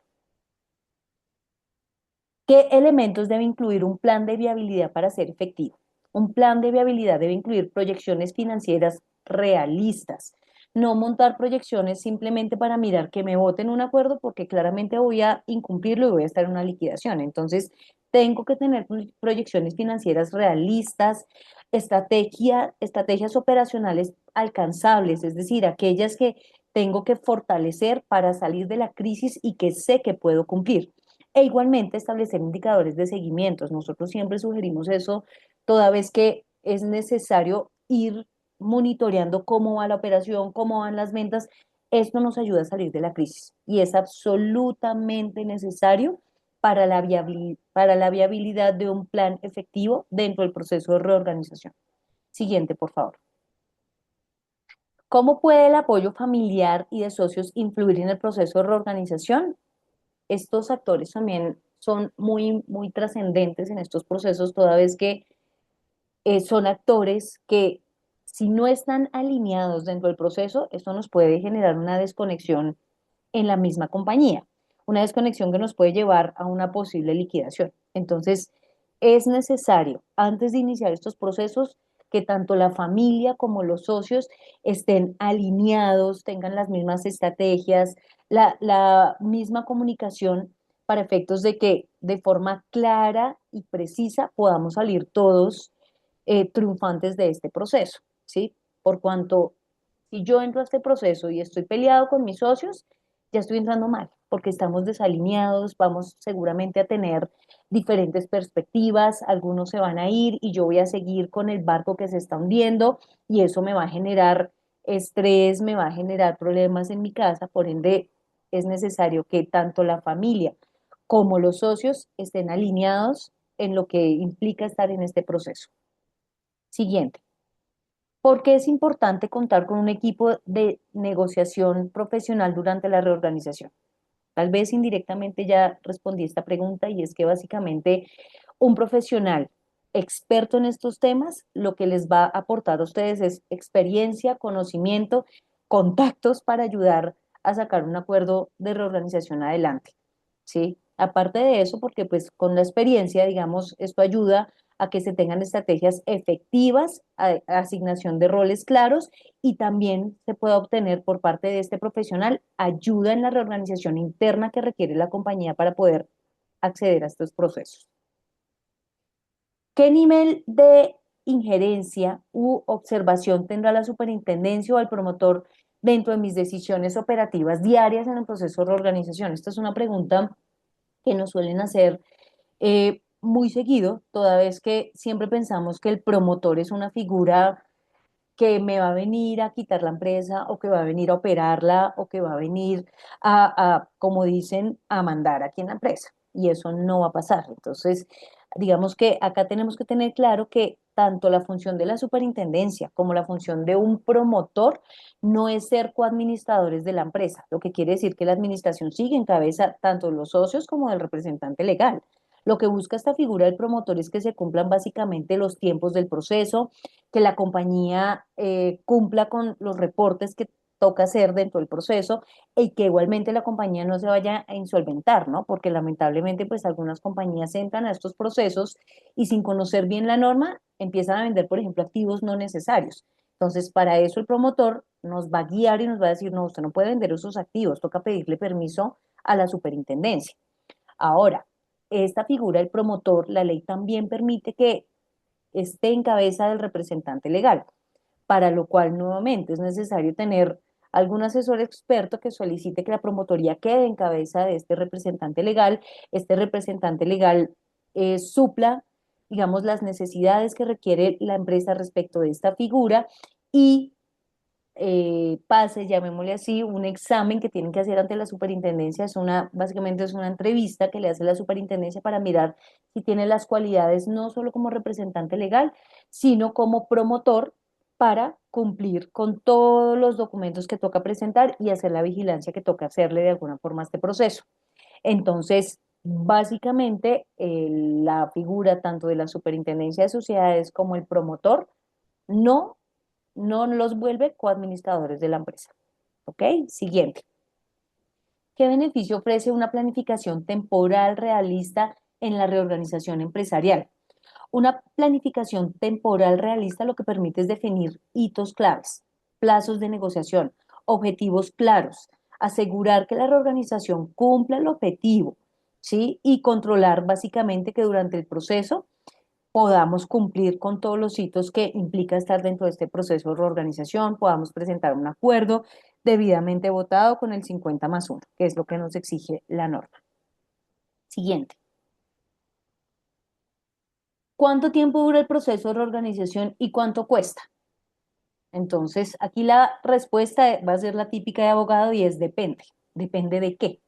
¿Qué elementos debe incluir un plan de viabilidad para ser efectivo? Un plan de viabilidad debe incluir proyecciones financieras realistas, no montar proyecciones simplemente para mirar que me voten un acuerdo porque claramente voy a incumplirlo y voy a estar en una liquidación. Entonces, tengo que tener proyecciones financieras realistas, estrategias operacionales alcanzables, es decir, aquellas que tengo que fortalecer para salir de la crisis y que sé que puedo cumplir. E igualmente establecer indicadores de seguimientos. Nosotros siempre sugerimos eso toda vez que es necesario ir monitoreando cómo va la operación, cómo van las ventas. Esto nos ayuda a salir de la crisis y es absolutamente necesario para la viabilidad de un plan efectivo dentro del proceso de reorganización. Siguiente, por favor. ¿Cómo puede el apoyo familiar y de socios influir en el proceso de reorganización? Estos actores también son muy trascendentes en estos procesos, toda vez que son actores que si no están alineados dentro del proceso, esto nos puede generar una desconexión en la misma compañía, una desconexión que nos puede llevar a una posible liquidación. Entonces, es necesario, antes de iniciar estos procesos, que tanto la familia como los socios estén alineados, tengan las mismas estrategias, la misma comunicación para efectos de que de forma clara y precisa podamos salir todos triunfantes de este proceso, ¿sí? Por cuanto si yo entro a este proceso y estoy peleado con mis socios, ya estoy entrando mal, porque estamos desalineados, vamos seguramente a tener diferentes perspectivas, algunos se van a ir y yo voy a seguir con el barco que se está hundiendo y eso me va a generar estrés, me va a generar problemas en mi casa, por ende es necesario que tanto la familia como los socios estén alineados en lo que implica estar en este proceso. Siguiente. ¿Por qué es importante contar con un equipo de negociación profesional durante la reorganización? Tal vez indirectamente ya respondí esta pregunta y es que básicamente un profesional experto en estos temas lo que les va a aportar a ustedes es experiencia, conocimiento, contactos para ayudar a sacar un acuerdo de reorganización adelante, ¿sí? Aparte de eso, porque pues con la experiencia, digamos, esto ayuda a que se tengan estrategias efectivas, asignación de roles claros y también se pueda obtener por parte de este profesional ayuda en la reorganización interna que requiere la compañía para poder acceder a estos procesos. ¿Qué nivel de injerencia u observación tendrá la superintendencia o el promotor dentro de mis decisiones operativas diarias en el proceso de reorganización? Esta es una pregunta que nos suelen hacer muy seguido, toda vez que siempre pensamos que el promotor es una figura que me va a venir a quitar la empresa o que va a venir a operarla o que va a venir como dicen, a mandar aquí en la empresa. Y eso no va a pasar. Entonces, digamos que acá tenemos que tener claro que tanto la función de la superintendencia como la función de un promotor no es ser coadministradores de la empresa, lo que quiere decir que la administración sigue en cabeza tanto de los socios como del representante legal. Lo que busca esta figura del promotor es que se cumplan básicamente los tiempos del proceso, que la compañía cumpla con los reportes que toca hacer dentro del proceso y que igualmente la compañía no se vaya a insolventar, ¿no? Porque lamentablemente pues algunas compañías entran a estos procesos y sin conocer bien la norma empiezan a vender, por ejemplo, activos no necesarios. Entonces, para eso el promotor nos va a guiar y nos va a decir, no, usted no puede vender esos activos, toca pedirle permiso a la superintendencia. Ahora, esta figura, el promotor, la ley también permite que esté en cabeza del representante legal, para lo cual nuevamente es necesario tener algún asesor experto que solicite que la promotoría quede en cabeza de este representante legal supla, digamos, las necesidades que requiere la empresa respecto de esta figura y pase, llamémosle así, un examen que tienen que hacer ante la superintendencia, básicamente es una entrevista que le hace la superintendencia para mirar si tiene las cualidades no solo como representante legal, sino como promotor para cumplir con todos los documentos que toca presentar y hacer la vigilancia que toca hacerle de alguna forma a este proceso. Entonces, básicamente, la figura tanto de la superintendencia de sociedades como el promotor no no los vuelve coadministradores de la empresa. ¿Ok? Siguiente. ¿Qué beneficio ofrece una planificación temporal realista en la reorganización empresarial? Una planificación temporal realista lo que permite es definir hitos claves, plazos de negociación, objetivos claros, asegurar que la reorganización cumpla el objetivo, ¿sí? Y controlar básicamente que durante el proceso podamos cumplir con todos los hitos que implica estar dentro de este proceso de reorganización, podamos presentar un acuerdo debidamente votado con el 50+1, que es lo que nos exige la norma. Siguiente. ¿Cuánto tiempo dura el proceso de reorganización y cuánto cuesta? Entonces, aquí la respuesta va a ser la típica de abogado y es depende. ¿Depende de qué?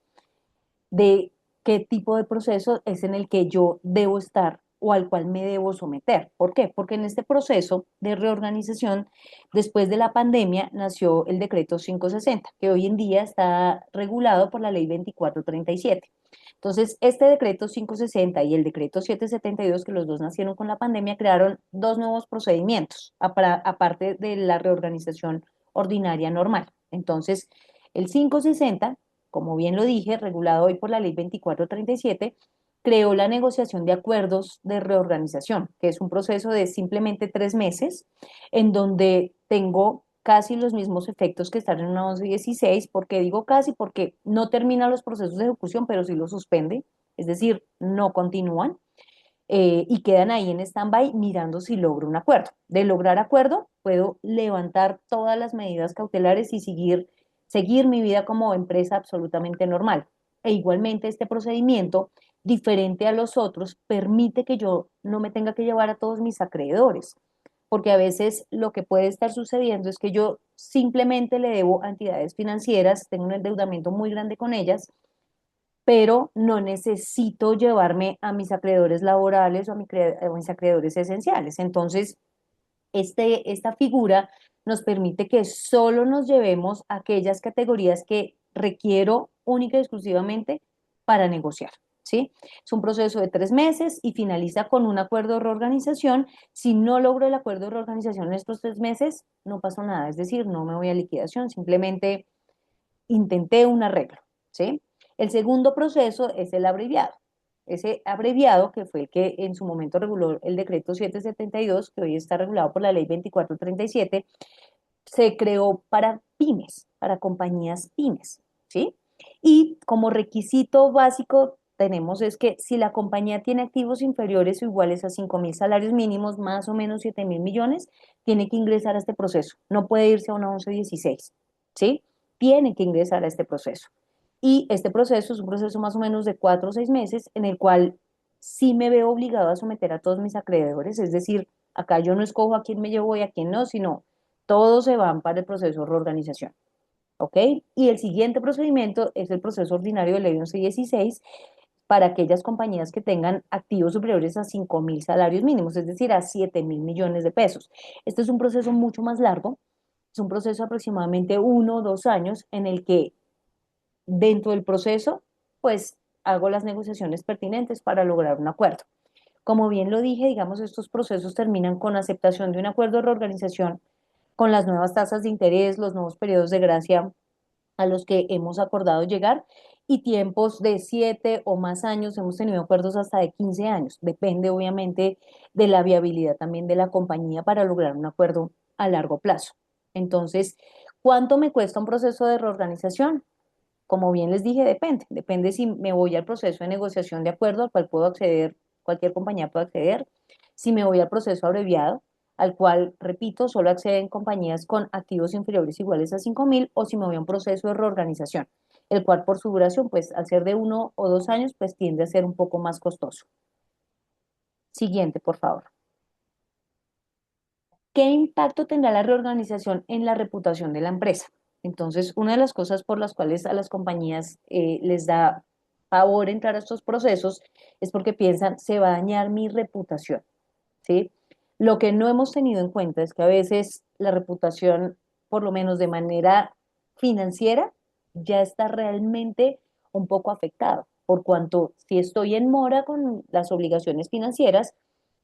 De qué tipo de proceso es en el que yo debo estar o al cual me debo someter. ¿Por qué? Porque en este proceso de reorganización, después de la pandemia, nació el decreto 560, que hoy en día está regulado por la ley 2437. Entonces, este decreto 560 y el decreto 772, que los dos nacieron con la pandemia, crearon dos nuevos procedimientos, aparte de la reorganización ordinaria normal. Entonces, el 560, como bien lo dije, regulado hoy por la ley 2437, creó la negociación de acuerdos de reorganización, que es un proceso de simplemente 3 meses, en donde tengo casi los mismos efectos que estar en una 1116. ¿Por qué digo casi? Porque no termina los procesos de ejecución, pero sí los suspende, es decir, no continúan, y quedan ahí en stand-by mirando si logro un acuerdo. De lograr acuerdo, puedo levantar todas las medidas cautelares y seguir mi vida como empresa absolutamente normal. E igualmente este procedimiento, diferente a los otros, permite que yo no me tenga que llevar a todos mis acreedores, porque a veces lo que puede estar sucediendo es que yo simplemente le debo a entidades financieras, tengo un endeudamiento muy grande con ellas, pero no necesito llevarme a mis acreedores laborales o a mis acreedores esenciales. Entonces, esta figura nos permite que solo nos llevemos a aquellas categorías que requiero única y exclusivamente para negociar. ¿Sí? Es un proceso de 3 meses y finaliza con un acuerdo de reorganización. Si no logro el acuerdo de reorganización en estos 3 meses, no pasó nada, es decir, no me voy a liquidación, simplemente intenté un arreglo, ¿sí? El segundo proceso es el abreviado. Ese abreviado, que fue el que en su momento reguló el decreto 772, que hoy está regulado por la ley 2437, se creó para pymes, para compañías pymes, ¿sí? Y como requisito básico tenemos es que si la compañía tiene activos inferiores o iguales a 5.000 salarios mínimos, más o menos 7.000 millones, tiene que ingresar a este proceso. No puede irse a una 1116, ¿sí? Tiene que ingresar a este proceso. Y este proceso es un proceso más o menos de 4 o 6 meses en el cual sí me veo obligado a someter a todos mis acreedores, es decir, acá yo no escojo a quién me llevo y a quién no, sino todos se van para el proceso de reorganización. ¿Ok? Y el siguiente procedimiento es el proceso ordinario de ley 1116 para aquellas compañías que tengan activos superiores a 5.000 salarios mínimos, es decir, a 7.000 millones de pesos. Este es un proceso mucho más largo, es un proceso de aproximadamente 1 o 2 años en el que dentro del proceso, pues hago las negociaciones pertinentes para lograr un acuerdo. Como bien lo dije, digamos, estos procesos terminan con aceptación de un acuerdo de reorganización, con las nuevas tasas de interés, los nuevos periodos de gracia a los que hemos acordado llegar y tiempos de 7 o más años. Hemos tenido acuerdos hasta de 15 años. Depende, obviamente, de la viabilidad también de la compañía para lograr un acuerdo a largo plazo. Entonces, ¿cuánto me cuesta un proceso de reorganización? Como bien les dije, depende. Depende si me voy al proceso de negociación de acuerdo al cual puedo acceder, cualquier compañía puede acceder. Si me voy al proceso abreviado, al cual, repito, solo acceden compañías con activos inferiores o iguales a 5.000, o si me voy a un proceso de reorganización, el cual por su duración, pues al ser de 1 o 2 años, pues tiende a ser un poco más costoso. Siguiente, por favor. ¿Qué impacto tendrá la reorganización en la reputación de la empresa? Entonces, una de las cosas por las cuales a las compañías les da favor entrar a estos procesos es porque piensan, se va a dañar mi reputación, ¿sí? Lo que no hemos tenido en cuenta es que a veces la reputación, por lo menos de manera financiera, ya está realmente un poco afectada, por cuanto si estoy en mora con las obligaciones financieras,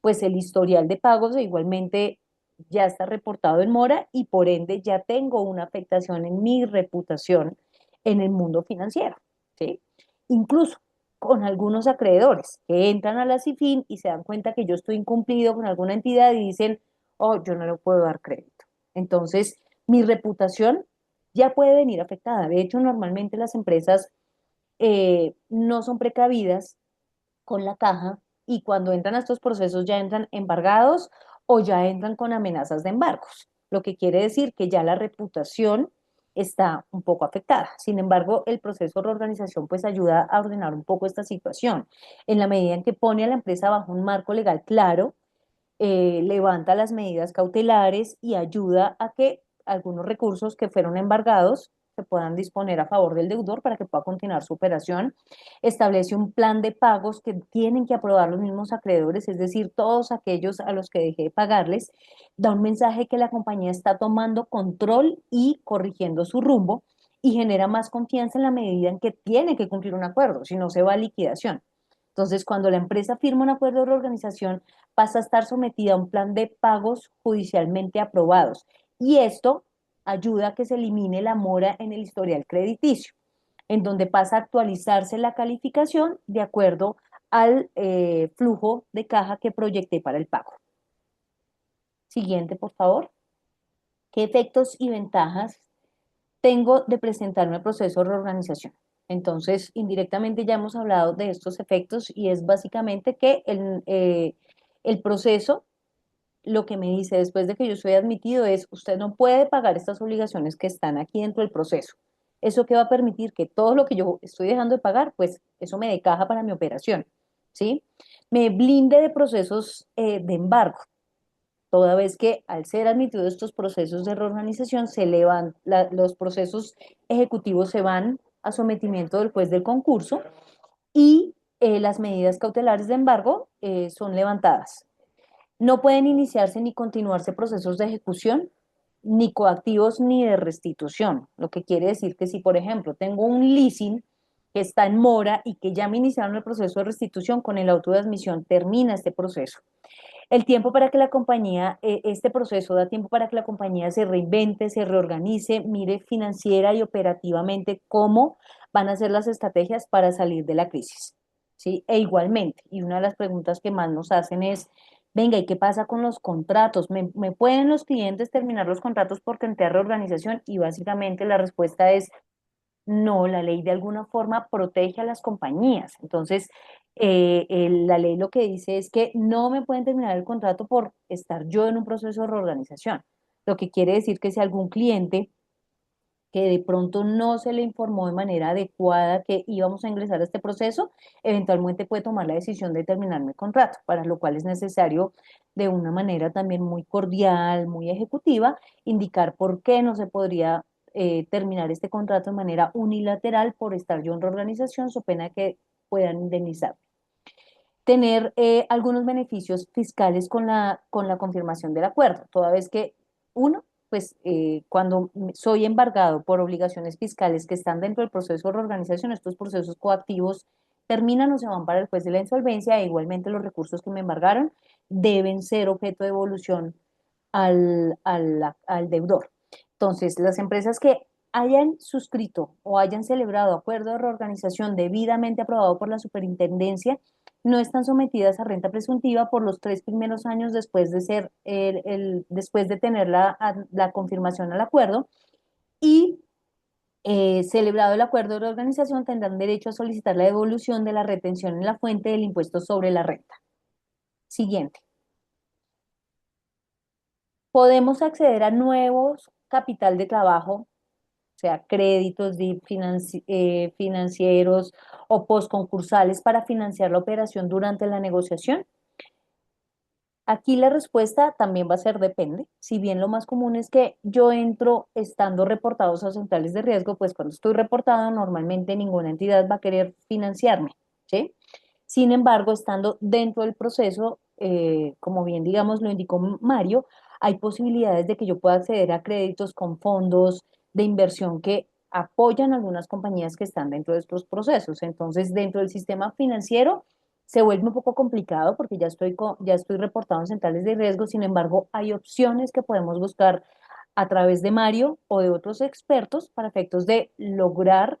pues el historial de pagos igualmente ya está reportado en mora y por ende ya tengo una afectación en mi reputación en el mundo financiero, ¿sí? Incluso con algunos acreedores que entran a la CIFIN y se dan cuenta que yo estoy incumplido con alguna entidad y dicen, oh, yo no le puedo dar crédito. Entonces, mi reputación ya puede venir afectada. De hecho, normalmente las empresas no son precavidas con la caja y cuando entran a estos procesos ya entran embargados o ya entran con amenazas de embargos, lo que quiere decir que ya la reputación está un poco afectada. Sin embargo, el proceso de reorganización pues ayuda a ordenar un poco esta situación en la medida en que pone a la empresa bajo un marco legal claro, levanta las medidas cautelares y ayuda a que algunos recursos que fueron embargados se puedan disponer a favor del deudor para que pueda continuar su operación. Establece un plan de pagos que tienen que aprobar los mismos acreedores, es decir, todos aquellos a los que dejé de pagarles. Da un mensaje que la compañía está tomando control y corrigiendo su rumbo y genera más confianza en la medida en que tiene que cumplir un acuerdo, si no se va a liquidación. Entonces, cuando la empresa firma un acuerdo de reorganización, pasa a estar sometida a un plan de pagos judicialmente aprobados. Y esto ayuda a que se elimine la mora en el historial crediticio, en donde pasa a actualizarse la calificación de acuerdo al flujo de caja que proyecté para el pago. Siguiente, por favor. ¿Qué efectos y ventajas tengo de presentarme al proceso de reorganización? Entonces, indirectamente ya hemos hablado de estos efectos y es básicamente que el proceso lo que me dice después de que yo soy admitido es, usted no puede pagar estas obligaciones que están aquí dentro del proceso. ¿Eso qué va a permitir? Que todo lo que yo estoy dejando de pagar, pues eso me dé caja para mi operación, ¿sí? Me blinde de procesos de embargo, toda vez que al ser admitido estos procesos de reorganización, se elevan, los procesos ejecutivos se van a sometimiento del juez del concurso y las medidas cautelares de embargo son levantadas. No pueden iniciarse ni continuarse procesos de ejecución, ni coactivos ni de restitución. Lo que quiere decir que si, por ejemplo, tengo un leasing que está en mora y que ya me iniciaron el proceso de restitución, con el auto de admisión termina este proceso. El tiempo para que la compañía, este proceso da tiempo para que la compañía se reinvente, se reorganice, mire financiera y operativamente cómo van a ser las estrategias para salir de la crisis. ¿Sí? E igualmente, y una de las preguntas que más nos hacen es, venga, ¿y qué pasa con los contratos? ¿Me pueden los clientes terminar los contratos porque entré a reorganización? Y básicamente la respuesta es no, la ley de alguna forma protege a las compañías. Entonces, la ley lo que dice es que no me pueden terminar el contrato por estar yo en un proceso de reorganización. Lo que quiere decir que si algún cliente que de pronto no se le informó de manera adecuada que íbamos a ingresar a este proceso, eventualmente puede tomar la decisión de terminarme el contrato, para lo cual es necesario de una manera también muy cordial, muy ejecutiva, indicar por qué no se podría terminar este contrato de manera unilateral por estar yo en reorganización, so pena que puedan indemnizar. Tener algunos beneficios fiscales con la confirmación del acuerdo, toda vez que uno, pues cuando soy embargado por obligaciones fiscales que están dentro del proceso de reorganización, estos procesos coactivos terminan o se van para el juez de la insolvencia e igualmente los recursos que me embargaron deben ser objeto de devolución al deudor. Entonces, las empresas que hayan suscrito o hayan celebrado acuerdo de reorganización debidamente aprobado por la superintendencia no están sometidas a renta presuntiva por los 3 primeros años después de ser después de tener la confirmación al acuerdo y celebrado el acuerdo de reorganización tendrán derecho a solicitar la devolución de la retención en la fuente del impuesto sobre la renta. Siguiente. Podemos acceder a nuevos capital de trabajo, o sea, créditos financieros o postconcursales para financiar la operación durante la negociación. Aquí la respuesta también va a ser depende. Si bien lo más común es que yo entro estando reportados a centrales de riesgo, pues cuando estoy reportado normalmente ninguna entidad va a querer financiarme, ¿sí? Sin embargo, estando dentro del proceso, como bien digamos lo indicó Mario, hay posibilidades de que yo pueda acceder a créditos con fondos de inversión que apoyan a algunas compañías que están dentro de estos procesos. Entonces, dentro del sistema financiero se vuelve un poco complicado porque ya estoy reportado en centrales de riesgo. Sin embargo, hay opciones que podemos buscar a través de Mario o de otros expertos para efectos de lograr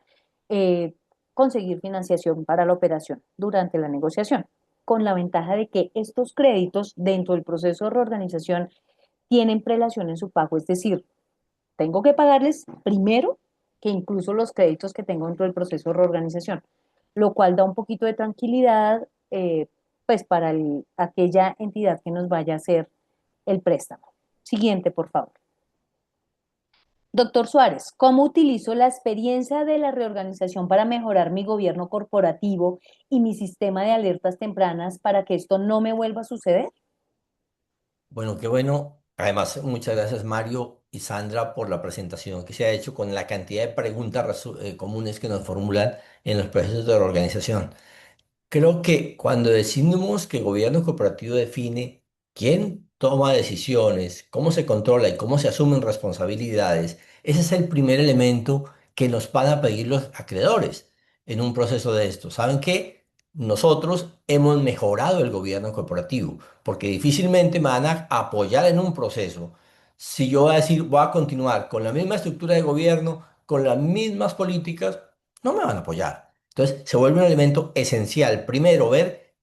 eh, conseguir financiación para la operación durante la negociación, con la ventaja de que estos créditos dentro del proceso de reorganización tienen prelación en su pago, es decir, tengo que pagarles primero que incluso los créditos que tengo dentro del proceso de reorganización, lo cual da un poquito de tranquilidad pues para aquella entidad que nos vaya a hacer el préstamo. Siguiente, por favor. Doctor Suárez, ¿cómo utilizo la experiencia de la reorganización para mejorar mi gobierno corporativo y mi sistema de alertas tempranas para que esto no me vuelva a suceder? Bueno, qué bueno Además, muchas gracias Mario y Sandra por la presentación que se ha hecho con la cantidad de preguntas comunes que nos formulan en los procesos de la organización. Creo que cuando decimos que el gobierno corporativo define quién toma decisiones, cómo se controla y cómo se asumen responsabilidades, ese es el primer elemento que nos van a pedir los acreedores en un proceso de esto. ¿Saben qué? Nosotros hemos mejorado el gobierno corporativo, porque difícilmente me van a apoyar en un proceso si yo voy a decir voy a continuar con la misma estructura de gobierno, con las mismas políticas, no me van a apoyar. Entonces, se vuelve un elemento esencial. Primero, ver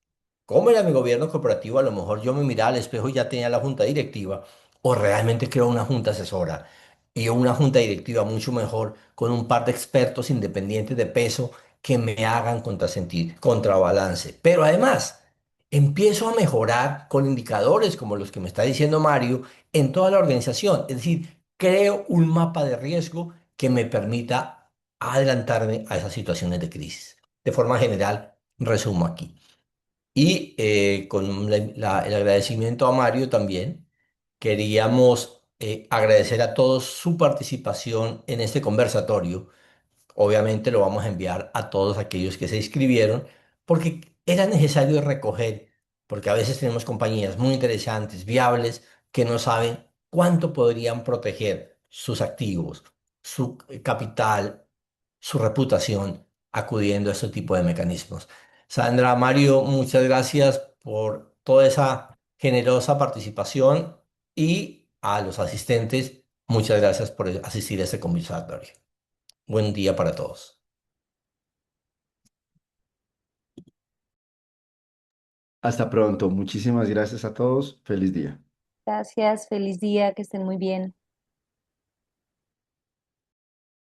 cómo era mi gobierno corporativo. A lo mejor yo me miraba al espejo y ya tenía la junta directiva, o realmente creo una junta asesora y una junta directiva mucho mejor con un par de expertos independientes de peso que me hagan contrasentir, contrabalance. Pero además, empiezo a mejorar con indicadores como los que me está diciendo Mario en toda la organización. Es decir, creo un mapa de riesgo que me permita adelantarme a esas situaciones de crisis. De forma general, resumo aquí. Y con el agradecimiento a Mario también, queríamos agradecer a todos su participación en este conversatorio. Obviamente lo vamos a enviar a todos aquellos que se inscribieron porque era necesario recoger, porque a veces tenemos compañías muy interesantes, viables, que no saben cuánto podrían proteger sus activos, su capital, su reputación, acudiendo a este tipo de mecanismos. Sandra, Mario, muchas gracias por toda esa generosa participación y a los asistentes, muchas gracias por asistir a este conversatorio. Buen día para todos. Hasta pronto. Muchísimas gracias a todos. Feliz día. Gracias, feliz día, que estén muy bien.